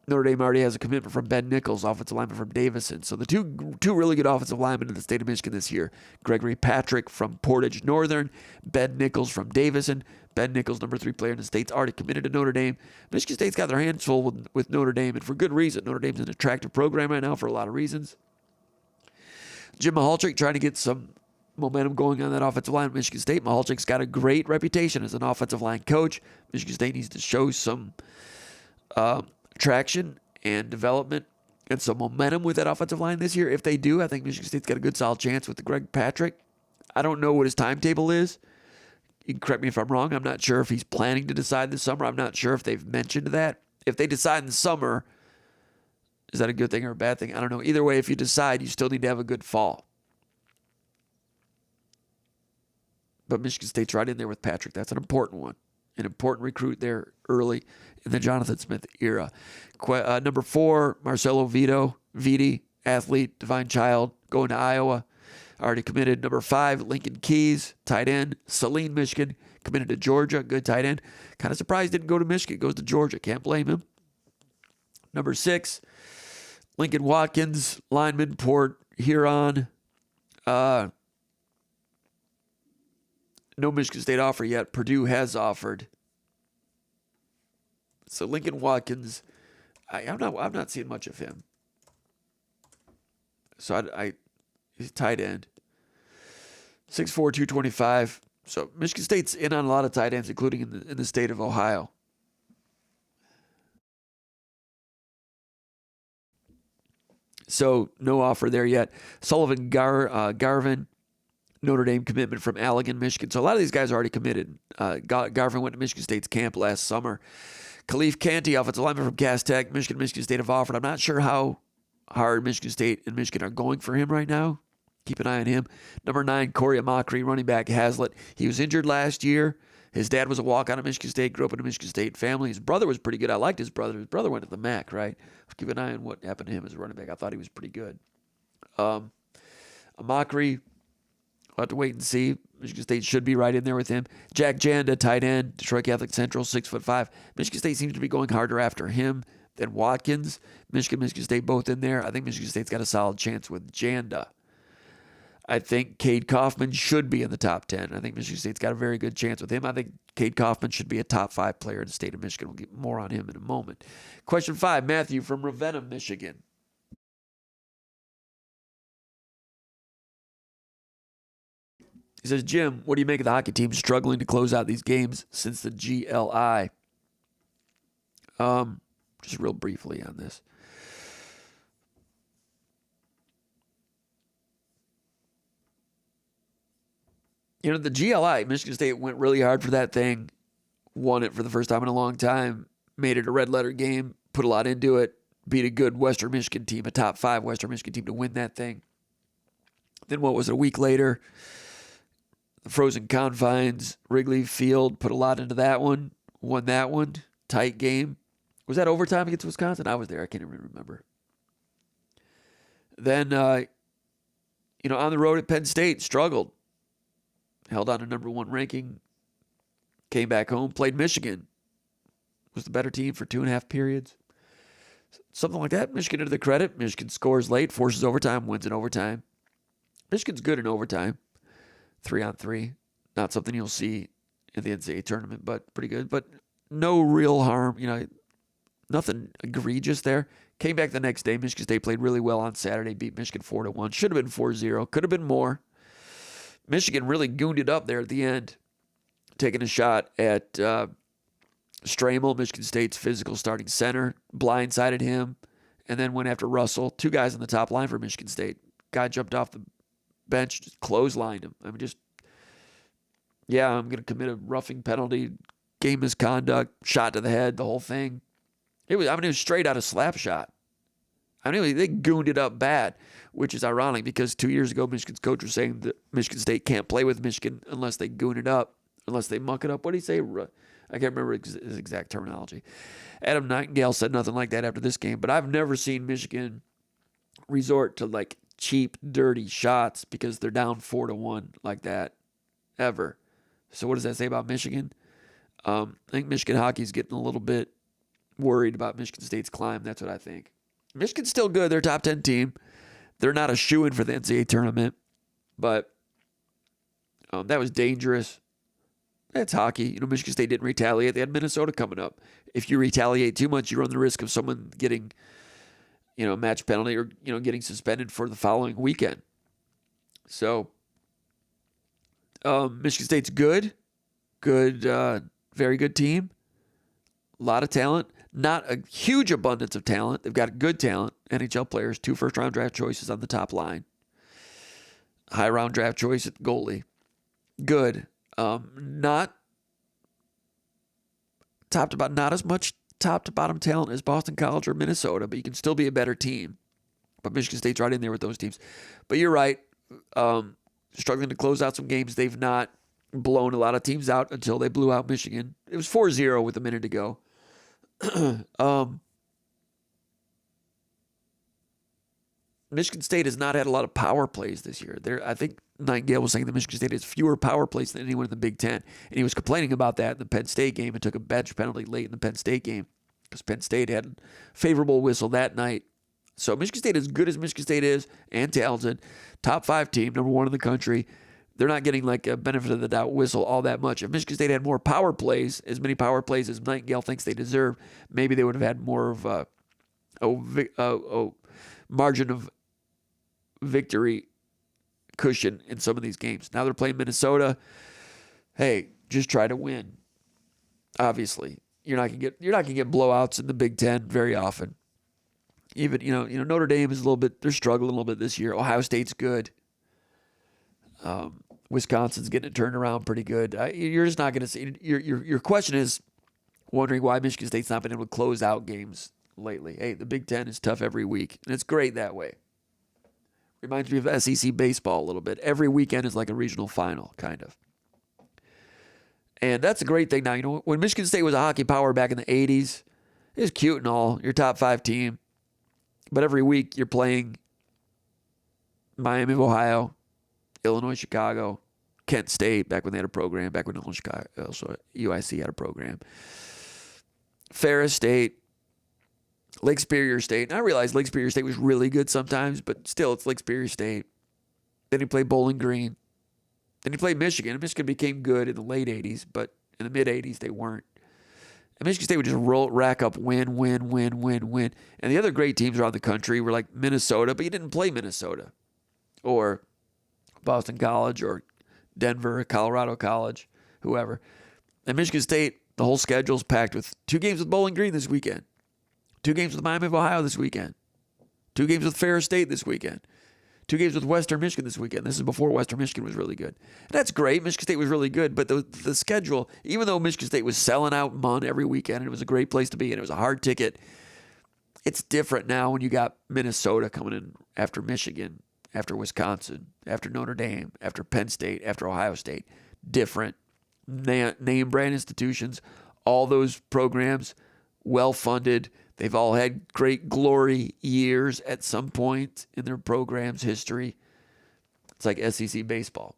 Notre Dame already has a commitment from Ben Nichols, offensive lineman from Davison. So the two really good offensive linemen in the state of Michigan this year. Gregory Patrick from Portage Northern, Ben Nichols from Davison. Ben Nichols, number 3 player in the state's already committed to Notre Dame. Michigan State's got their hands full with Notre Dame, and for good reason. Notre Dame's an attractive program right now for a lot of reasons. Jim Mahalchik trying to get some momentum going on that offensive line at Michigan State. Mahalchik's got a great reputation as an offensive line coach. Michigan State needs to show some traction and development and some momentum with that offensive line this year. If they do, I think Michigan State's got a good solid chance with the Greg Patrick. I don't know what his timetable is. You can correct me if I'm wrong. I'm not sure if he's planning to decide this summer. I'm not sure if they've mentioned that. If they decide in the summer, is that a good thing or a bad thing? I don't know. Either way, if you decide, you still need to have a good fall. But Michigan State's right in there with Patrick. That's an important one. An important recruit there early in the Jonathan Smith era. Number 4, Marcelo Vitti, athlete, divine child, going to Iowa. Already committed. Number 5, Lincoln Keys, tight end. Saline, Michigan, committed to Georgia, good tight end. Kind of surprised didn't go to Michigan, goes to Georgia. Can't blame him. Number 6, Lincoln Watkins, lineman, Port Huron. No Michigan State offer yet. Purdue has offered. So Lincoln Watkins, I'm not seeing much of him. So he's tight end. 6'4", 225. So Michigan State's in on a lot of tight ends, including in the state of Ohio. So no offer there yet. Sullivan Garvin, Notre Dame commitment from Allegan, Michigan. So a lot of these guys are already committed. Garvin went to Michigan State's camp last summer. Khalif Canty, offensive lineman from Cass Tech, Michigan State have offered. I'm not sure how hard Michigan State and Michigan are going for him right now. Keep an eye on him. Number 9, Corey Amakri, running back, Hazlitt. He was injured last year. His dad was a walk-on at Michigan State, grew up in a Michigan State family. His brother was pretty good. I liked his brother. His brother went to the MAC, right? Keep an eye on what happened to him as a running back. I thought he was pretty good. Amakri, we'll have to wait and see. Michigan State should be right in there with him. Jack Janda, tight end, Detroit Catholic Central, 6'5". Michigan State seems to be going harder after him than Watkins. Michigan State both in there. I think Michigan State's got a solid chance with Janda. I think Cade Kaufman should be in the top 10. I think Michigan State's got a very good chance with him. I think Cade Kaufman should be a top 5 player in the state of Michigan. We'll get more on him in a moment. Question 5, Matthew from Ravenna, Michigan. He says, Jim, what do you make of the hockey team struggling to close out these games since the GLI? Just real briefly on this. You know, the GLI, Michigan State went really hard for that thing, won it for the first time in a long time, made it a red letter game, put a lot into it, beat a good Western Michigan team, a top 5 Western Michigan team to win that thing. Then what was it, a week later, the frozen confines, Wrigley Field, put a lot into that one, won that one, tight game. Was that overtime against Wisconsin? I was there. I can't even remember. Then, on the road at Penn State, struggled. Held on to number 1 ranking. Came back home, played Michigan. Was the better team for 2.5 periods. Something like that. Michigan to the credit. Michigan scores late, forces overtime, wins in overtime. Michigan's good in overtime. 3-on-3. Not something you'll see in the NCAA tournament, but pretty good. But no real harm. Nothing egregious there. Came back the next day. Michigan State played really well on Saturday. Beat Michigan 4-1. Should have been 4-0. Could have been more. Michigan really gooned it up there at the end, taking a shot at Stramel, Michigan State's physical starting center, blindsided him, and then went after Russell. 2 guys on the top line for Michigan State. Guy jumped off the bench, just clotheslined him. I'm going to commit a roughing penalty, game misconduct, shot to the head, the whole thing. It was straight out of slap shot. They gooned it up bad, which is ironic because 2 years ago, Michigan's coach was saying that Michigan State can't play with Michigan unless they goon it up, unless they muck it up. What did he say? I can't remember his exact terminology. Adam Nightingale said nothing like that after this game, but I've never seen Michigan resort to cheap, dirty shots because they're down 4-1 like that, ever. So what does that say about Michigan? I think Michigan hockey's getting a little bit worried about Michigan State's climb. That's what I think. Michigan's still good. They're a top 10 team. They're not a shoo-in for the NCAA tournament, but that was dangerous. That's hockey. You know, Michigan State didn't retaliate. They had Minnesota coming up. If you retaliate too much, you run the risk of someone getting, a match penalty or, getting suspended for the following weekend. So, Michigan State's good, very good team. A lot of talent. Not a huge abundance of talent. They've got good talent. NHL players, 2 first-round draft choices on the top line. High-round draft choice at goalie. Good. Not as much top to bottom talent as Boston College or Minnesota, but you can still be a better team. But Michigan State's right in there with those teams. But you're right. Struggling to close out some games. They've not blown a lot of teams out until they blew out Michigan. It was 4-0 with a minute to go. Michigan State has not had a lot of power plays this year. I think Nightingale was saying that Michigan State has fewer power plays than anyone in the Big Ten. And he was complaining about that in the Penn State game and took a bench penalty late in the Penn State game because Penn State had a favorable whistle that night. So Michigan State, as good as Michigan State is and talented, top 5 team, number 1 in the country, they're not getting like a benefit of the doubt whistle all that much. If Michigan State had more power plays, as many power plays as Nightingale thinks they deserve, maybe they would have had more of a margin of victory cushion in some of these games. Now they're playing Minnesota. Hey, just try to win. Obviously, you're not gonna get blowouts in the Big Ten very often. Even Notre Dame is they're struggling a little bit this year. Ohio State's good. Wisconsin's getting it turned around pretty good. You're just not going to see. Your question is wondering why Michigan State's not been able to close out games lately. Hey, the Big Ten is tough every week, and it's great that way. Reminds me of SEC baseball a little bit. Every weekend is like a regional final, kind of. And that's a great thing now. When Michigan State was a hockey power back in the 80s, it was cute and all. Your top 5 team. But every week you're playing Miami of Ohio, Illinois, Chicago, Kent State, back when they had a program, back when UIC had a program. Ferris State, Lake Superior State. And I realized Lake Superior State was really good sometimes, but still, it's Lake Superior State. Then he played Bowling Green. Then he played Michigan. Michigan became good in the late 80s, but in the mid-80s, they weren't. And Michigan State would just rack up win. And the other great teams around the country were like Minnesota, but you didn't play Minnesota. Or Boston College or Denver, Colorado College, whoever. And Michigan State, the whole schedule's packed with 2 games with Bowling Green this weekend, 2 games with Miami of Ohio this weekend, 2 games with Ferris State this weekend, 2 games with Western Michigan this weekend. This is before Western Michigan was really good. And that's great. Michigan State was really good, but the schedule, even though Michigan State was selling out MUN every weekend, and it was a great place to be, and it was a hard ticket, it's different now when you got Minnesota coming in after Michigan, after Wisconsin, after Notre Dame, after Penn State, after Ohio State. Different name brand institutions. All those programs, well-funded. They've all had great glory years at some point in their program's history. It's like SEC baseball.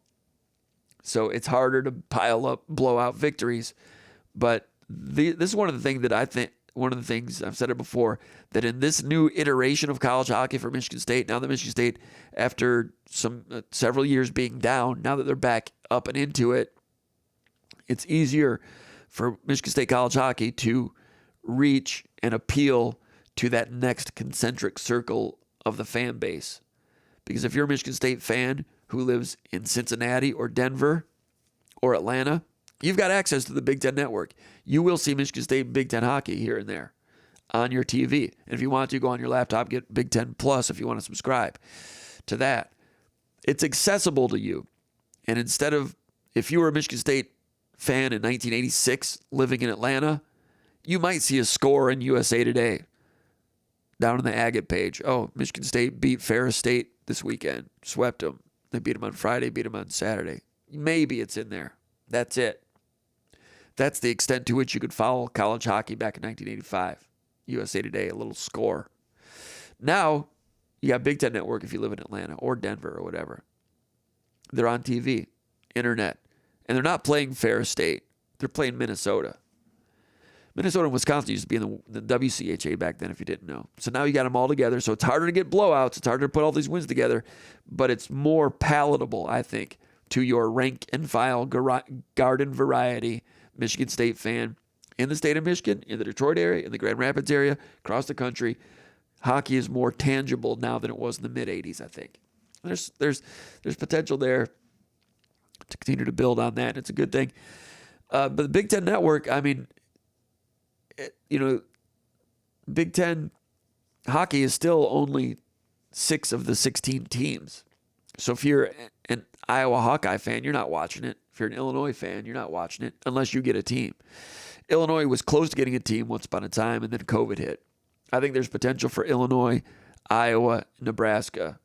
So it's harder to pile up blowout victories. But this is one of the things I've said it before, that in this new iteration of college hockey for Michigan State, now that Michigan State, after several years being down, now that they're back up and into it, it's easier for Michigan State college hockey to reach and appeal to that next concentric circle of the fan base. Because if you're a Michigan State fan who lives in Cincinnati or Denver or Atlanta, you've got access to the Big Ten Network. You will see Michigan State Big Ten hockey here and there on your TV. And if you want to, go on your laptop, get Big Ten Plus if you want to subscribe to that. It's accessible to you. And instead of, if you were a Michigan State fan in 1986 living in Atlanta, you might see a score in USA Today down on the Agate page. Oh, Michigan State beat Ferris State this weekend, swept them. They beat them on Friday, beat them on Saturday. Maybe it's in there. That's it. That's the extent to which you could follow college hockey back in 1985. USA Today, a little score. Now, you got Big Ten Network if you live in Atlanta or Denver or whatever. They're on TV, internet. And they're not playing Ferris State. They're playing Minnesota. Minnesota and Wisconsin used to be in the WCHA back then, if you didn't know. So now you got them all together. So it's harder to get blowouts. It's harder to put all these wins together, but it's more palatable, I think, to your rank and file garden variety Michigan State fan in the state of Michigan, in the Detroit area, in the Grand Rapids area, across the country. Hockey is more tangible now than it was in the mid '80s, I think. There's potential there to continue to build on that. It's a good thing. But the Big Ten Network, I mean, Big Ten hockey is still only 6 of the 16 teams. So if you're an Iowa Hawkeye fan, you're not watching it. If you're an Illinois fan, you're not watching it unless you get a team. Illinois was close to getting a team once upon a time, and then COVID hit. I think there's potential for Illinois, Iowa, Nebraska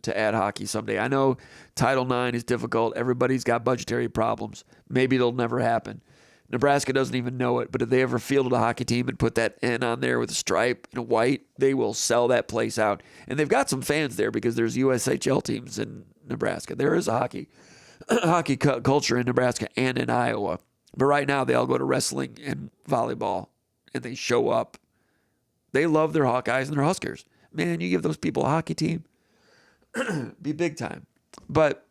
to add hockey someday. I know Title IX is difficult. Everybody's got budgetary problems. Maybe it'll never happen. Nebraska doesn't even know it, but if they ever fielded a hockey team and put that N on there with a stripe and a white, they will sell that place out. And they've got some fans there because there's USHL teams in Nebraska. There is a hockey culture in Nebraska and in Iowa. But right now, they all go to wrestling and volleyball, and they show up. They love their Hawkeyes and their Huskers. Man, you give those people a hockey team, be big time. But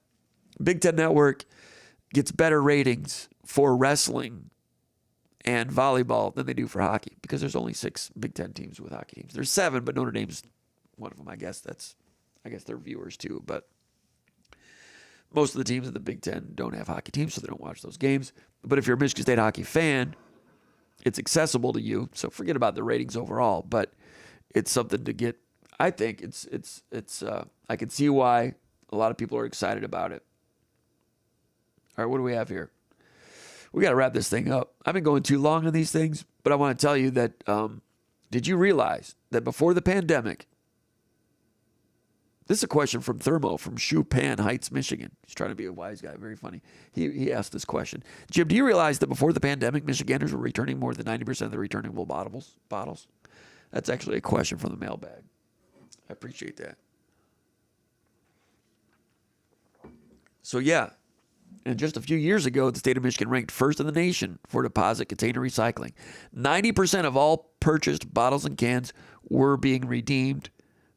Big Ten Network gets better ratings for wrestling and volleyball than they do for hockey because there's only 6 Big Ten teams with hockey teams. There's 7, but Notre Dame's one of them. I guess they're viewers too. But most of the teams in the Big Ten don't have hockey teams, so they don't watch those games. But if you're a Michigan State hockey fan, it's accessible to you. So forget about the ratings overall, but it's something to get. I think it's. I can see why a lot of people are excited about it. All right, what do we have here? We got to wrap this thing up. I've been going too long on these things, but I want to tell you that did you realize that before the pandemic, this is a question from Thermo from Chupin Heights, Michigan. He's trying to be a wise guy. Very funny. He asked this question. Jim, do you realize that before the pandemic, Michiganders were returning more than 90% of the returnable bottles? That's actually a question from the mailbag. I appreciate that. So, yeah. And just a few years ago, the state of Michigan ranked first in the nation for deposit container recycling. 90% of all purchased bottles and cans were being redeemed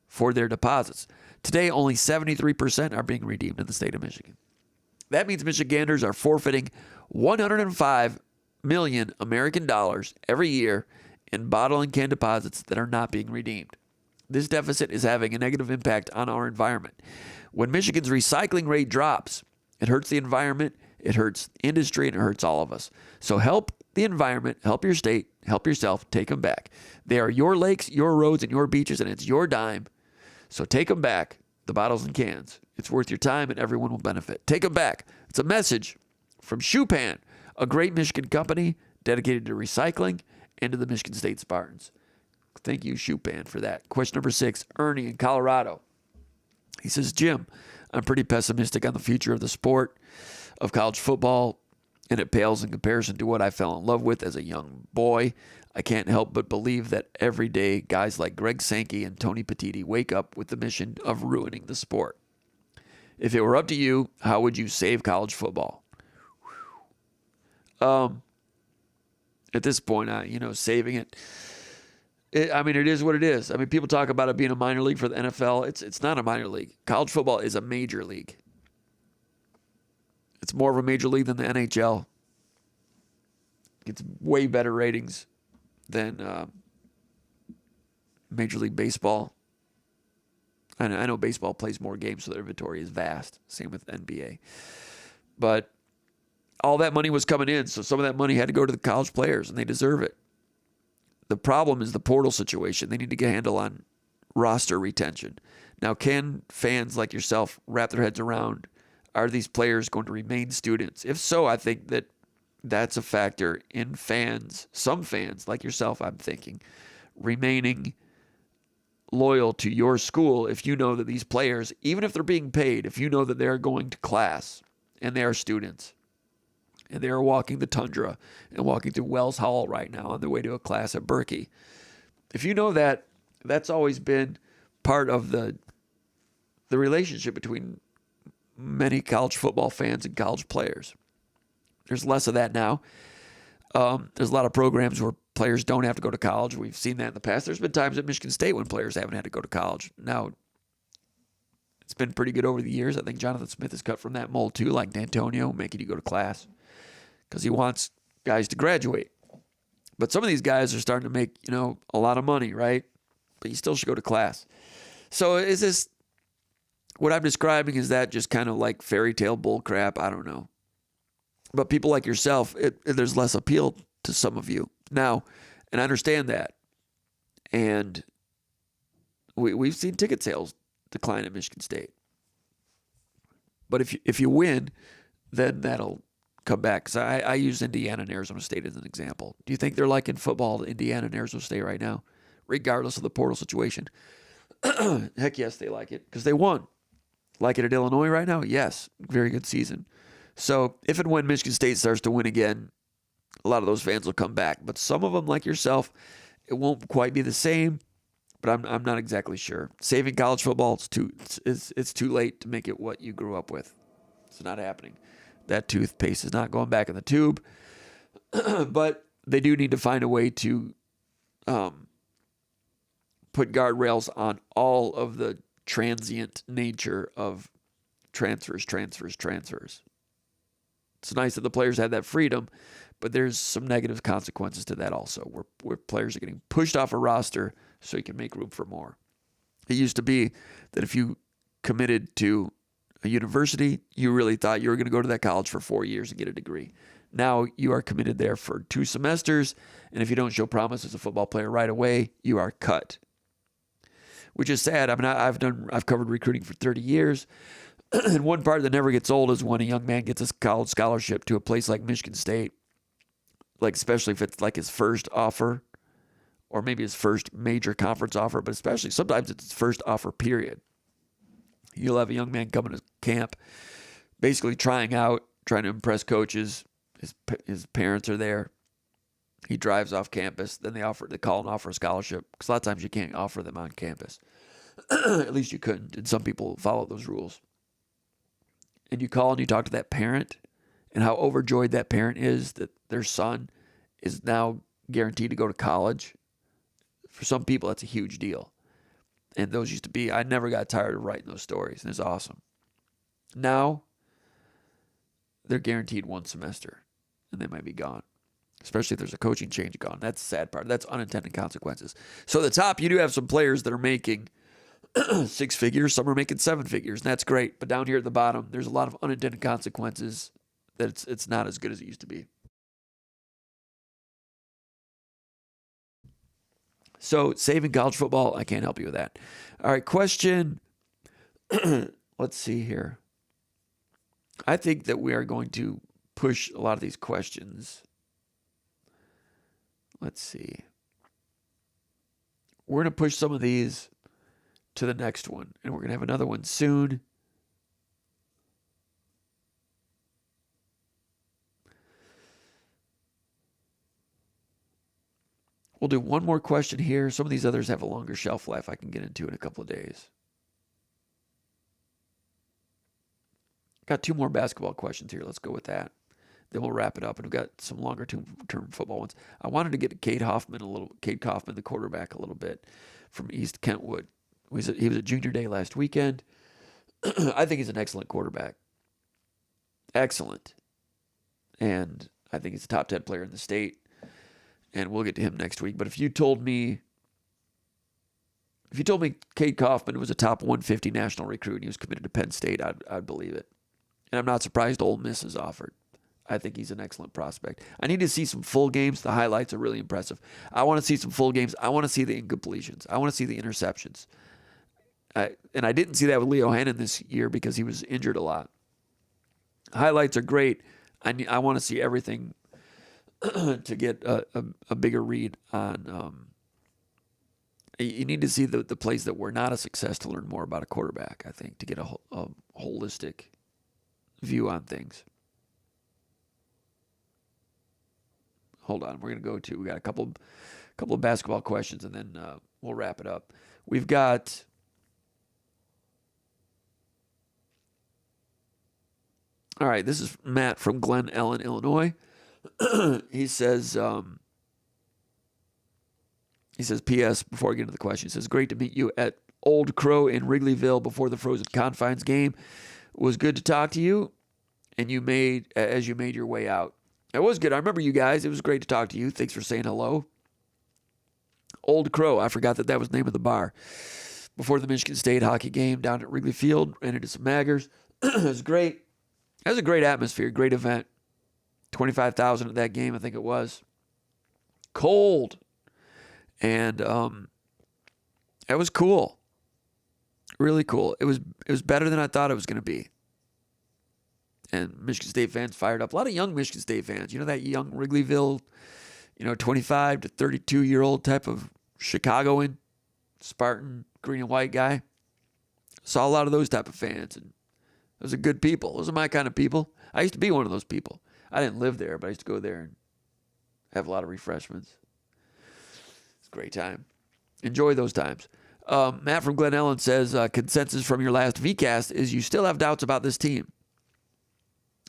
for their deposits. Today, only 73% are being redeemed in the state of Michigan. That means Michiganders are forfeiting $105 million American dollars every year in bottle and can deposits that are not being redeemed. This deficit is having a negative impact on our environment. When Michigan's recycling rate drops, it hurts the environment, it hurts industry, and it hurts all of us. So help the environment, help your state, help yourself, take them back. They are your lakes, your roads, and your beaches, and it's your dime. So take them back, the bottles and cans. It's worth your time, and everyone will benefit. Take them back. It's a message from Chupin, a great Michigan company dedicated to recycling and to the Michigan State Spartans. Thank you, Chupin, for that. Question number 6, Ernie in Colorado. He says, Jim, I'm pretty pessimistic on the future of the sport of college football, and it pales in comparison to what I fell in love with as a young boy. I can't help but believe that every day guys like Greg Sankey and Tony Petitti wake up with the mission of ruining the sport. If it were up to you, how would you save college football? At this point, saving it. It is what it is. I mean, people talk about it being a minor league for the NFL. It's not a minor league. College football is a major league. It's more of a major league than the NHL. Gets way better ratings than Major League Baseball. I know baseball plays more games, so their inventory is vast. Same with NBA. But all that money was coming in, so some of that money had to go to the college players, and they deserve it. The problem is the portal situation. They need to get a handle on roster retention. Now, can fans like yourself wrap their heads around, are these players going to remain students? If so, I think that's a factor in fans, some fans like yourself, I'm thinking, remaining loyal to your school if you know that these players, even if they're being paid, if you know that they're going to class and they are students, and they are walking the tundra and walking through Wells Hall right now on their way to a class at Berkeley. If you know that, that's always been part of the relationship between many college football fans and college players. There's less of that now. There's a lot of programs where players don't have to go to college. We've seen that in the past. There's been times at Michigan State when players haven't had to go to college. Now, it's been pretty good over the years. I think Jonathan Smith is cut from that mold too, like D'Antonio, making you go to class because he wants guys to graduate. But some of these guys are starting to make, a lot of money, right? But you still should go to class. So is this, what I'm describing, is that just kind of like fairy tale bull crap? I don't know. But people like yourself, there's less appeal to some of you now, and I understand that. And we've seen ticket sales decline at Michigan State. But if you win, then that'll come back. Because I use Indiana and Arizona State as an example. Do you think they're liking football, Indiana and Arizona State right now, regardless of the portal situation? Heck yes, they like it because they won. Like it at Illinois right now? Yes. Very good season. So if and when Michigan State starts to win again, a lot of those fans will come back. But some of them, like yourself, it won't quite be the same. But I'm not exactly sure. Saving college football, it's too late to make it what you grew up with. It's not happening. That toothpaste is not going back in the tube. But they do need to find a way to put guardrails on all of the transient nature of transfers. It's nice that the players have that freedom, but there's some negative consequences to that also, where players are getting pushed off a roster so you can make room for more. It used to be that if you committed to a university, you really thought you were going to go to that college for 4 years and get a degree. Now you are committed there for 2 semesters, and if you don't show promise as a football player right away, you are cut. Which is sad. I mean, I've covered recruiting for 30 years. And one part that never gets old is when a young man gets a college scholarship to a place like Michigan State, like especially if it's like his first offer or maybe his first major conference offer, but especially sometimes it's his first offer period. You'll have a young man coming to camp, basically trying out, trying to impress coaches. His parents are there. He drives off campus. Then they call and offer a scholarship because a lot of times you can't offer them on campus. At least you couldn't. And some people follow those rules. And you call and you talk to that parent and how overjoyed that parent is that their son is now guaranteed to go to college. For some people, that's a huge deal. And those used to be, I never got tired of writing those stories. And it's awesome. Now, they're guaranteed 1 semester and they might be gone. Especially if there's a coaching change gone. That's the sad part. That's unintended consequences. So at the top, you do have some players that are making 6 figures. Some are making 7 figures, and that's great. But down here at the bottom, there's a lot of unintended consequences that it's not as good as it used to be. So saving college football, I can't help you with that. All right, question. Let's see here. I think that we are going to push a lot of these questions. Let's see. We're going to push some of these to the next one, and we're going to have another one soon. We'll do one more question here. Some of these others have a longer shelf life I can get into in a couple of days. Got 2 more basketball questions here. Let's go with that. Then we'll wrap it up, and we've got some longer term football ones. I wanted to get to Cade Kaufman, the quarterback, a little bit from East Kentwood. He was at junior day last weekend. I think he's an excellent quarterback. Excellent. And I think he's a top 10 player in the state. And we'll get to him next week. But if you told me Cade Kaufman was a top 150 national recruit and he was committed to Penn State, I'd believe it. And I'm not surprised Ole Miss has offered. I think he's an excellent prospect. I need to see some full games. The highlights are really impressive. I want to see some full games. I want to see the incompletions. I want to see the interceptions. And I didn't see that with Leo Hannon this year because he was injured a lot. Highlights are great. I want to see everything to get a bigger read on. You need to see the plays that were not a success to learn more about a quarterback, I think, to get a holistic view on things. Hold on, we got a couple of basketball questions, and then we'll wrap it up. We've got all right. This is Matt from Glen Ellen, Illinois. He says, P.S. before I get into the question, he says, great to meet you at Old Crow in Wrigleyville before the Frozen Confines game. It was good to talk to you, and you made your way out. It was good. I remember you guys. It was great to talk to you. Thanks for saying hello. Old Crow. I forgot that was the name of the bar. Before the Michigan State hockey game down at Wrigley Field, ran into some maggers. It was great. It was a great atmosphere, great event. 25,000 at that game, I think it was. Cold. And it was cool. Really cool. It was better than I thought it was going to be. And Michigan State fans fired up. A lot of young Michigan State fans. You know that young Wrigleyville, 25 to 32-year-old type of Chicagoan, Spartan, green and white guy. Saw a lot of those type of fans. And those are good people. Those are my kind of people. I used to be one of those people. I didn't live there, but I used to go there and have a lot of refreshments. It's a great time. Enjoy those times. Matt from Glen Ellen says, consensus from your last VCast is you still have doubts about this team.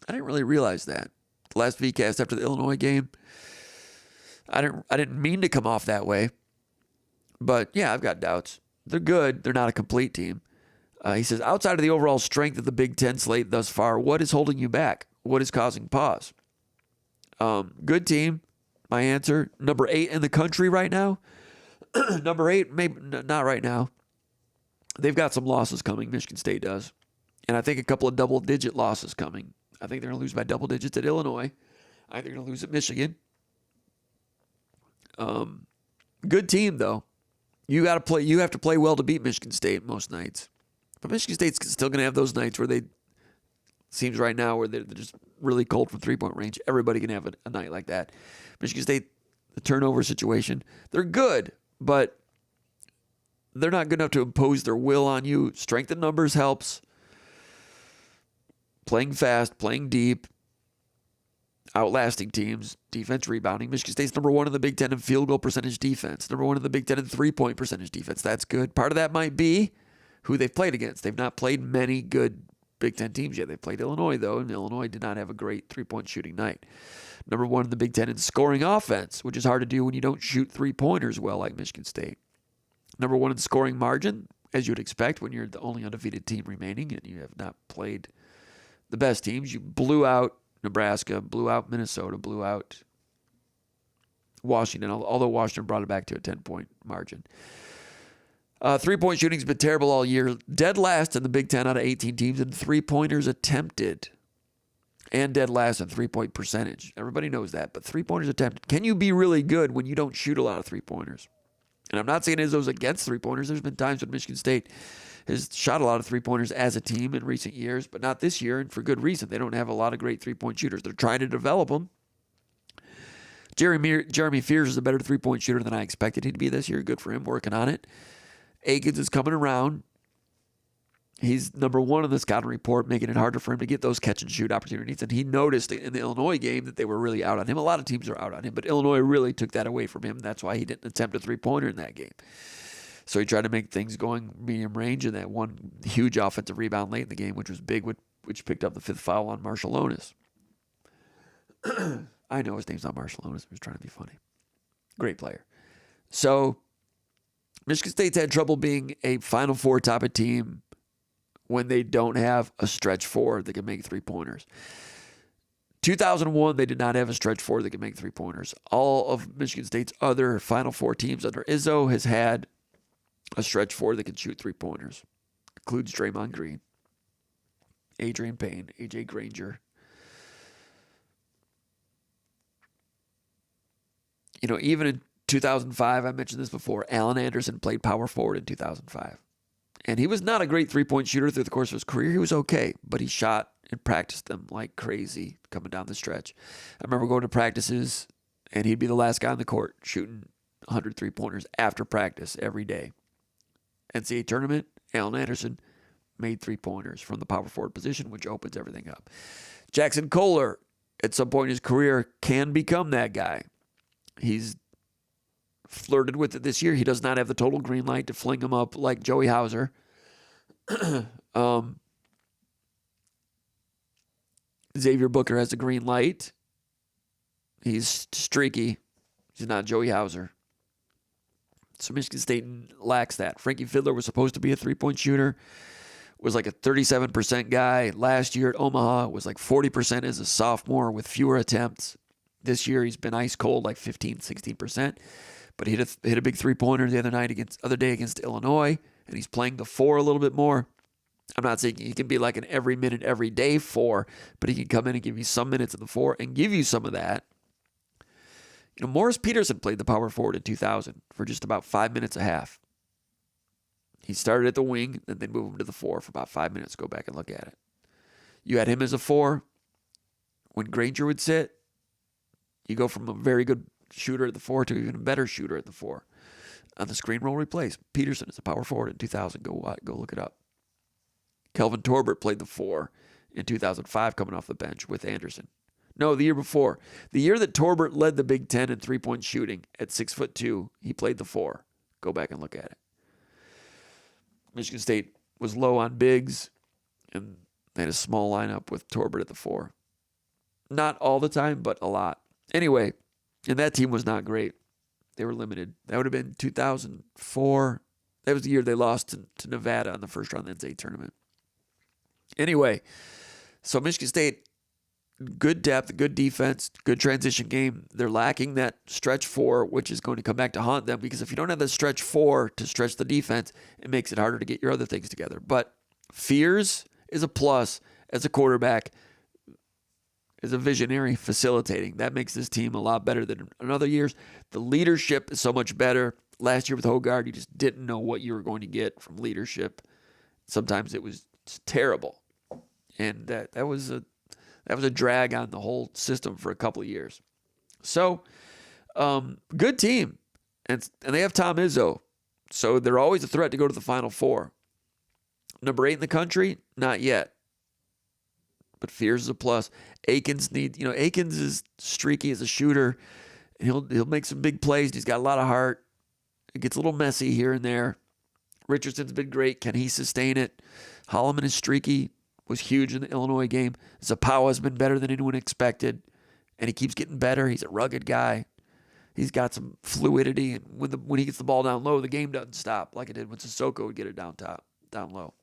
I didn't really realize that. The last VCast after the Illinois game, I didn't mean to come off that way. But yeah, I've got doubts. They're good. They're not a complete team. He says, outside of the overall strength of the Big Ten slate thus far, what is holding you back? What is causing pause? Good team. My answer, number 8 in the country right now. Number 8, maybe not right now. They've got some losses coming. Michigan State does. And I think a couple of double-digit losses coming. I think they're going to lose by double digits at Illinois. I think they're going to lose at Michigan. Good team, though. You have to play well to beat Michigan State most nights. But Michigan State's still going to have those nights where seems right now where they're just really cold from three-point range. Everybody can have a night like that. Michigan State, the turnover situation, they're good, but they're not good enough to impose their will on you. Strength in numbers helps. Playing fast, playing deep, outlasting teams, defense rebounding. Michigan State's number 1 in the Big Ten in field goal percentage defense. Number 1 in the Big Ten in three-point percentage defense. That's good. Part of that might be who they've played against. They've not played many good Big Ten teams yet. They played Illinois, though, and Illinois did not have a great three-point shooting night. Number 1 in the Big Ten in scoring offense, which is hard to do when you don't shoot three-pointers well like Michigan State. Number 1 in scoring margin, as you would expect when you're the only undefeated team remaining and you have not played the best teams. You blew out Nebraska, blew out Minnesota, blew out Washington, although Washington brought it back to a 10-point margin. Three-point shooting's been terrible all year. Dead last in the Big Ten out of 18 teams in three-pointers attempted. And dead last in three-point percentage. Everybody knows that, but three-pointers attempted. Can you be really good when you don't shoot a lot of three-pointers? And I'm not saying Izzo's against three-pointers. There's been times when Michigan State has shot a lot of three-pointers as a team in recent years, but not this year, and for good reason. They don't have a lot of great three-point shooters. They're trying to develop them. Jeremy Fears is a better three-point shooter than I expected him to be this year. Good for him, working on it. Akins is coming around. He's number 1 in the scouting report, making it harder for him to get those catch-and-shoot opportunities. And he noticed in the Illinois game that they were really out on him. A lot of teams are out on him, but Illinois really took that away from him. That's why he didn't attempt a three-pointer in that game. So he tried to make things going medium range, and that one huge offensive rebound late in the game, which was big, which picked up the 5th foul on Marshall Onis. I know his name's not Marshall Onis. I was trying to be funny. Great player. So Michigan State's had trouble being a Final Four type of team when they don't have a stretch 4 that can make three-pointers. 2001, they did not have a stretch 4 that can make three-pointers. All of Michigan State's other Final Four teams under Izzo has had a stretch 4 that can shoot three-pointers. Includes Draymond Green, Adrian Payne, AJ Granger. Even in 2005, I mentioned this before, Allen Anderson played power forward in 2005. And he was not a great three-point shooter through the course of his career. He was okay, but he shot and practiced them like crazy coming down the stretch. I remember going to practices, and he'd be the last guy on the court shooting 100 three-pointers after practice every day. NCAA tournament, Allen Anderson made three-pointers from the power forward position, which opens everything up. Jackson Kohler, at some point in his career, can become that guy. He's flirted with it this year. He does not have the total green light to fling him up like Joey Hauser. Xavier Booker has the green light. He's streaky. He's not Joey Hauser. So Michigan State lacks that. Frankie Fiddler was supposed to be a three-point shooter. Was like a 37% guy. Last year at Omaha was like 40% as a sophomore with fewer attempts. This year he's been ice cold, like 15, 16%. But he hit a big three-pointer the other day against Illinois, and he's playing the four a little bit more. I'm not saying he can be like an every minute, every day four, but he can come in and give you some minutes of the four and give you some of that. You know, Morris Peterson played the power forward in 2000 for just about 5 minutes a half. He started at the wing, then they moved him to the four for about 5 minutes. Go back and look at it. You had him as a four. When Granger would sit, you go from a very good shooter at the four to even a better shooter at the four. On the screen roll replays, Peterson is a power forward in 2000. Go look it up. Kelvin Torbert played the four in 2005 coming off the bench with Anderson. No, the year before. The year that Torbert led the Big Ten in three-point shooting at 6'2", he played the four. Go back and look at it. Michigan State was low on bigs, and they had a small lineup with Torbert at the four. Not all the time, but a lot. Anyway, and that team was not great. They were limited. That would have been 2004. That was the year they lost to Nevada in the first round of the NCAA tournament. Anyway, so Michigan State, good depth, good defense, good transition game. They're lacking that stretch four, which is going to come back to haunt them, because if you don't have the stretch four to stretch the defense, it makes it harder to get your other things together. But Fears is a plus as a quarterback, as a visionary facilitating. That makes this team a lot better than in other years. The leadership is so much better. Last year with Hogard, you just didn't know what you were going to get from leadership. Sometimes it was terrible. And that was a drag on the whole system for a couple of years. So, good team. And they have Tom Izzo. So they're always a threat to go to the Final Four. Number 8 in the country? Not yet. But Fears is a plus. Akins is streaky as a shooter. He'll make some big plays. He's got a lot of heart. It gets a little messy here and there. Richardson's been great. Can he sustain it? Holloman is streaky. Was huge in the Illinois game. Zapawa has been better than anyone expected, and he keeps getting better. He's a rugged guy. He's got some fluidity, and when he gets the ball down low, the game doesn't stop like it did when Sissoko would get it down low.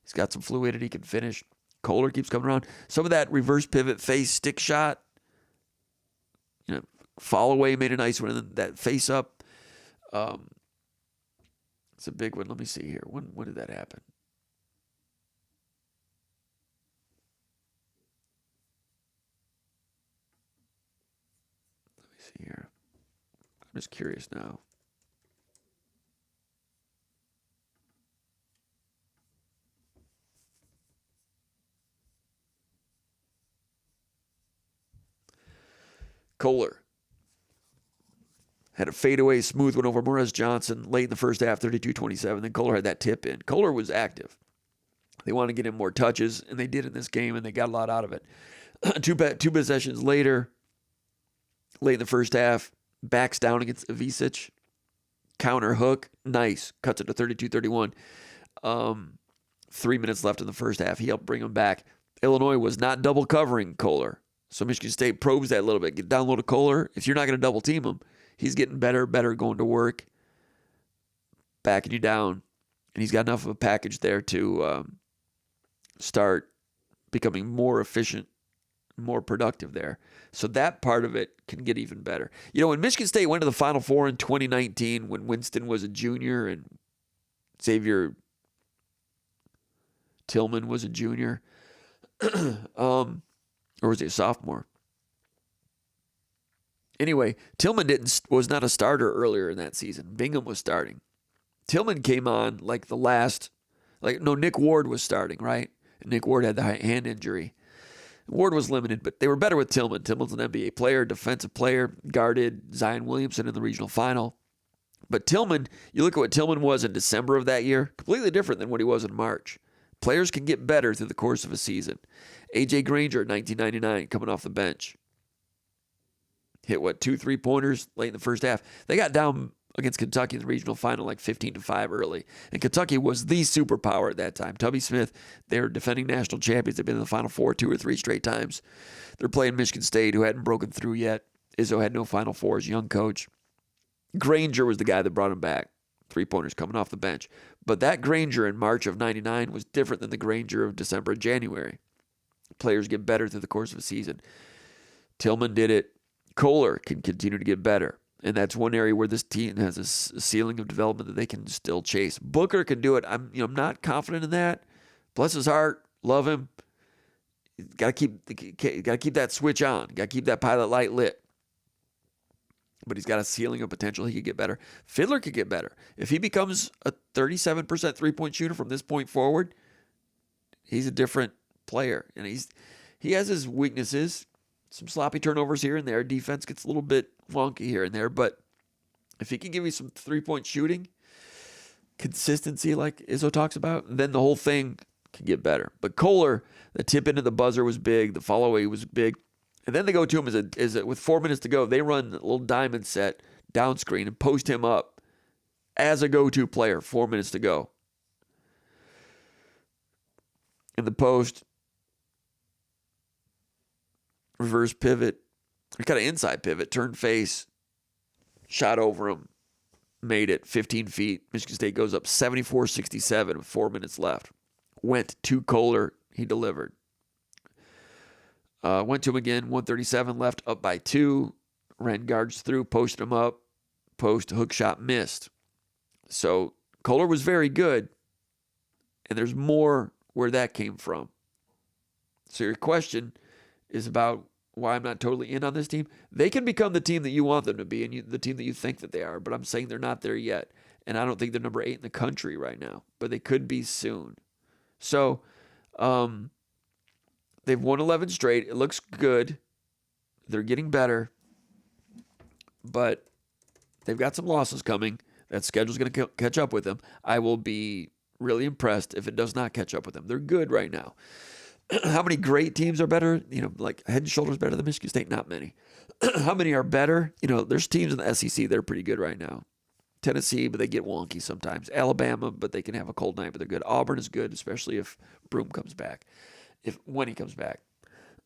He's got some fluidity, can finish. Kohler keeps coming around. Some of that reverse pivot face stick shot, Fallaway made a nice one, and then that face up. It's a big one. Let me see here. When did that happen? Here. I'm just curious now. Kohler had a fadeaway smooth one over Morris Johnson late in the first half, 32-27. Then Kohler had that tip in. Kohler was active. They wanted to get him more touches, and they did in this game, and they got a lot out of it. Two possessions later, late in the first half, backs down against Ivisic. Counter hook, nice. Cuts it to 32-31. 3 minutes left in the first half. He helped bring him back. Illinois was not double covering Kohler. So Michigan State probes that a little bit. Get down low to Kohler. If you're not going to double team him, he's getting better going to work, backing you down. And he's got enough of a package there to start becoming more efficient, more productive there. So that part of it can get even better. When Michigan State went to the Final Four in 2019, when Winston was a junior and Xavier Tillman was a junior, or was he a sophomore? Anyway, Tillman was not a starter earlier in that season. Bingham was starting. Tillman came on Nick Ward was starting, right? And Nick Ward had the hand injury. Ward was limited, but they were better with Tillman. Tillman's an NBA player, defensive player, guarded Zion Williamson in the regional final. But Tillman, you look at what Tillman was in December of that year, completely different than what he was in March. Players can get better through the course of a season. A.J. Granger, 1999, coming off the bench. Hit, 2 3-pointers late in the first half. They got down against Kentucky in the regional final 15-5 early. And Kentucky was the superpower at that time. Tubby Smith, they're defending national champions. They've been in the Final Four 2 or 3 straight times. They're playing Michigan State, who hadn't broken through yet. Izzo had no Final Fours, young coach. Granger was the guy that brought him back. 3-pointers coming off the bench. But that Granger in March of 99 was different than the Granger of December and January. Players get better through the course of a season. Tillman did it. Kohler can continue to get better. And that's one area where this team has a ceiling of development that they can still chase. Booker can do it. I'm not confident in that. Bless his heart. Love him. Got to keep that switch on. Got to keep that pilot light lit. But he's got a ceiling of potential. He could get better. Fiddler could get better. If he becomes a 37% 3-point shooter from this point forward, he's a different player. And he has his weaknesses. Some sloppy turnovers here and there. Defense gets a little bit wonky here and there. But if he can give you some 3-point shooting, consistency like Izzo talks about, then the whole thing can get better. But Kohler, the tip into the buzzer was big. The follow away was big. And then they go to him with 4 minutes to go. They run a little diamond set down screen and post him up as a go-to player. 4 minutes to go. In the post, reverse pivot, or kind of inside pivot, turn face, shot over him, made it 15 feet. Michigan State goes up 74-67 with 4 minutes left. Went to Kohler, he delivered. Went to him again, 137 left, up by 2. Ran guards through, posted him up. Post, hook shot, missed. So Kohler was very good, and there's more where that came from. So your question is about why I'm not totally in on this team. They can become the team that you want them to be and the team that you think that they are, but I'm saying they're not there yet. And I don't think they're number 8 in the country right now, but they could be soon. So, they've won 11 straight. It looks good. They're getting better. But they've got some losses coming. That schedule's going to catch up with them. I will be really impressed if it does not catch up with them. They're good right now. How many great teams are better? Like head and shoulders better than Michigan State? Not many. How many are better? There's teams in the SEC that are pretty good right now. Tennessee, but they get wonky sometimes. Alabama, but they can have a cold night, but they're good. Auburn is good, especially if Broom comes back. When he comes back.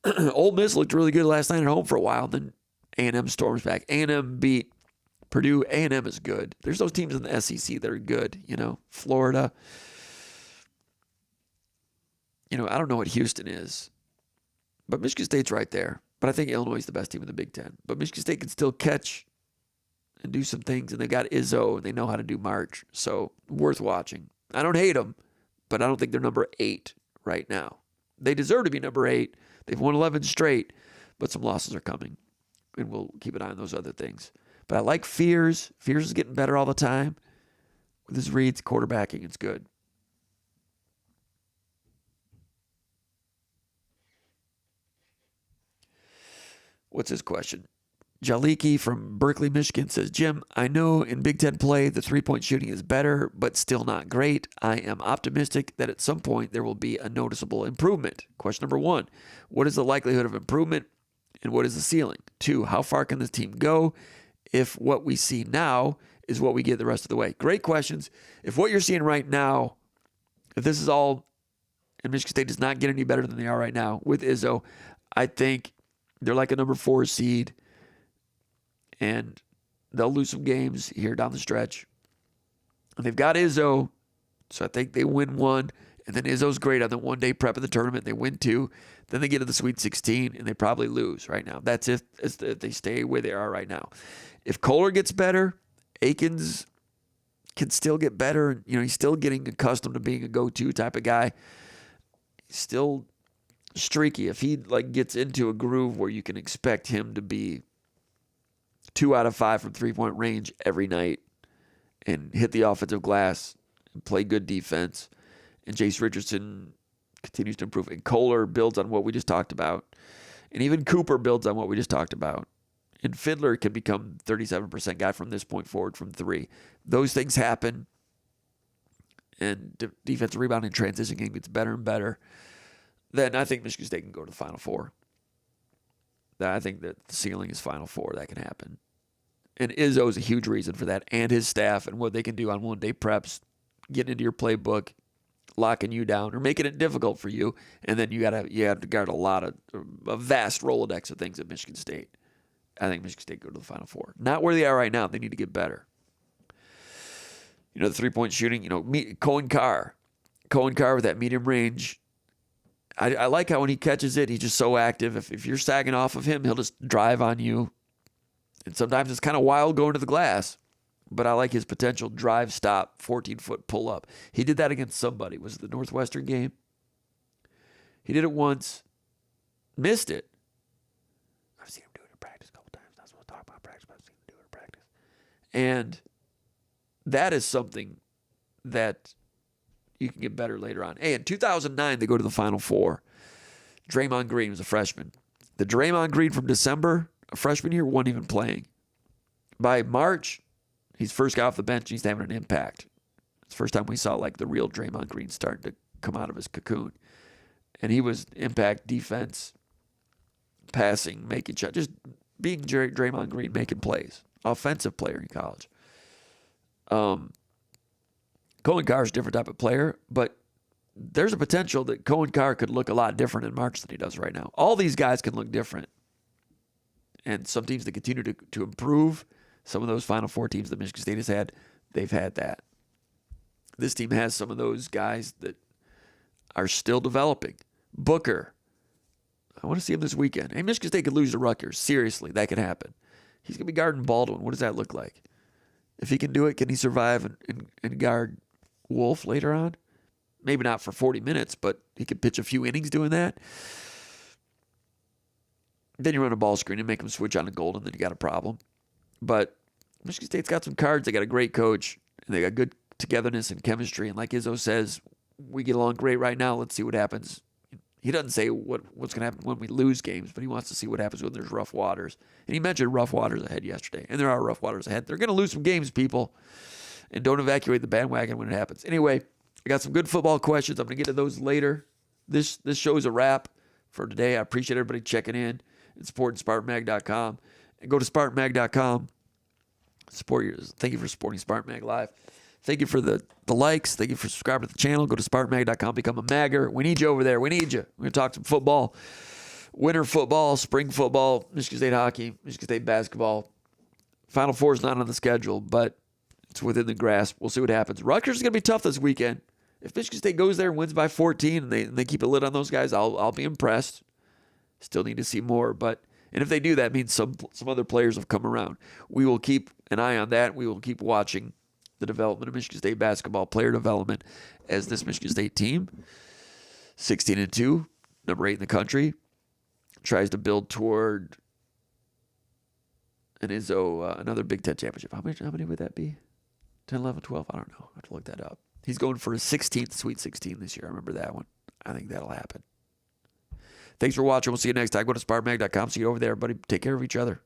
Ole Miss looked really good last night at home for a while. Then A&M storms back. A&M beat Purdue. A&M is good. There's those teams in the SEC that are good. Florida. I don't know what Houston is. But Michigan State's right there. But I think Illinois is the best team in the Big Ten. But Michigan State can still catch and do some things. And they've got Izzo, and they know how to do March. So, worth watching. I don't hate them, but I don't think they're number 8 right now. They deserve to be number 8. They've won 11 straight, but some losses are coming. And we'll keep an eye on those other things. But I like Fears. Fears is getting better all the time. With his reads, quarterbacking, it's good. What's his question? Jaliki from Berkeley, Michigan says, Jim, I know in Big Ten play the 3-point shooting is better, but still not great. I am optimistic that at some point there will be a noticeable improvement. Question number 1, what is the likelihood of improvement and what is the ceiling? 2, how far can this team go if what we see now is what we get the rest of the way? Great questions. If what you're seeing right now, if this is all, and Michigan State does not get any better than they are right now with Izzo, I think they're like a number 4 seed. And they'll lose some games here down the stretch. And they've got Izzo, so I think they win 1. And then Izzo's great on the one-day prep of the tournament. They win 2. Then they get to the Sweet 16, and they probably lose right now. That's if they stay where they are right now. If Kohler gets better, Akins can still get better. He's still getting accustomed to being a go-to type of guy. He's still streaky. If he gets into a groove where you can expect him to be 2 out of 5 from 3-point range every night and hit the offensive glass and play good defense. And Jace Richardson continues to improve. And Kohler builds on what we just talked about. And even Cooper builds on what we just talked about. And Fiddler can become 37% guy from this point forward from 3. Those things happen. And defensive rebounding transition game gets better and better. Then I think Michigan State can go to the Final Four. I think that the ceiling is Final Four. That can happen. And Izzo is a huge reason for that, and his staff and what they can do on one-day preps, getting into your playbook, locking you down, or making it difficult for you. And then you have to guard a vast Rolodex of things at Michigan State. I think Michigan State go to the Final Four. Not where they are right now. They need to get better. You know, the three-point shooting, you know, Cohen Carr with that medium range. I like how when he catches it, he's just so active. If you're sagging off of him, he'll just drive on you. And sometimes it's kind of wild going to the glass. But I like his potential drive, stop, 14-foot pull-up. He did that against somebody. Was it the Northwestern game? He did it once. Missed it. I've seen him do it in practice a couple times. Not supposed to talk about practice, but I've seen him do it in practice. And that is something that you can get better later on. Hey, in 2009, they go to the Final Four. Draymond Green was a freshman. The Draymond Green from December, a freshman year, wasn't even playing. By March, he's first guy off the bench. He's having an impact. It's the first time we saw like the real Draymond Green starting to come out of his cocoon. And he was impact, defense, passing, making shots, just being Draymond Green, making plays. Offensive player in college. Cohen Carr is a different type of player, but there's a potential that Cohen Carr could look a lot different in March than he does right now. All these guys can look different. And some teams that continue to improve, some of those Final Four teams that Michigan State has had, they've had that. This team has some of those guys that are still developing. Booker, I want to see him this weekend. Hey, Michigan State could lose to Rutgers. Seriously, that could happen. He's going to be guarding Baldwin. What does that look like? If he can do it, can he survive and guard Wolf later on? Maybe not for 40 minutes, but he could pitch a few innings doing that. Then you run a ball screen and make him switch on to Golden, then you got a problem. But Michigan State's got some cards. They got a great coach, and they got good togetherness and chemistry. And like Izzo says, we get along great right now. Let's see what happens. He doesn't say what's going to happen when we lose games, but he wants to see what happens when there's rough waters. And he mentioned rough waters ahead yesterday, and there are rough waters ahead. They're going to lose some games, people, and don't evacuate the bandwagon when it happens. Anyway, I got some good football questions. I'm going to get to those later. This show is a wrap for today. I appreciate everybody checking in and supporting SpartanMag.com. And go to SpartanMag.com. Thank you for supporting SpartanMag Live. Thank you for the likes. Thank you for subscribing to the channel. Go to SpartanMag.com. Become a Magger. We need you over there. We need you. We're going to talk some football. Winter football, spring football, Michigan State hockey, Michigan State basketball. Final Four is not on the schedule, but it's within the grasp. We'll see what happens. Rutgers is going to be tough this weekend. If Michigan State goes there and wins by 14 and they keep a lid on those guys, I'll be impressed. Still need to see more, and if they do, that means some other players have come around. We will keep an eye on that. We will keep watching the development of Michigan State basketball, player development, as this Michigan State team, 16-2, number 8 in the country, tries to build toward another Big Ten championship. How many would that be? 10, 11, 12? I don't know. I have to look that up. He's going for his 16th Sweet 16 this year. I remember that one. I think that'll happen. Thanks for watching. We'll see you next time. Go to SpartanMag.com. See you over there, everybody. Take care of each other.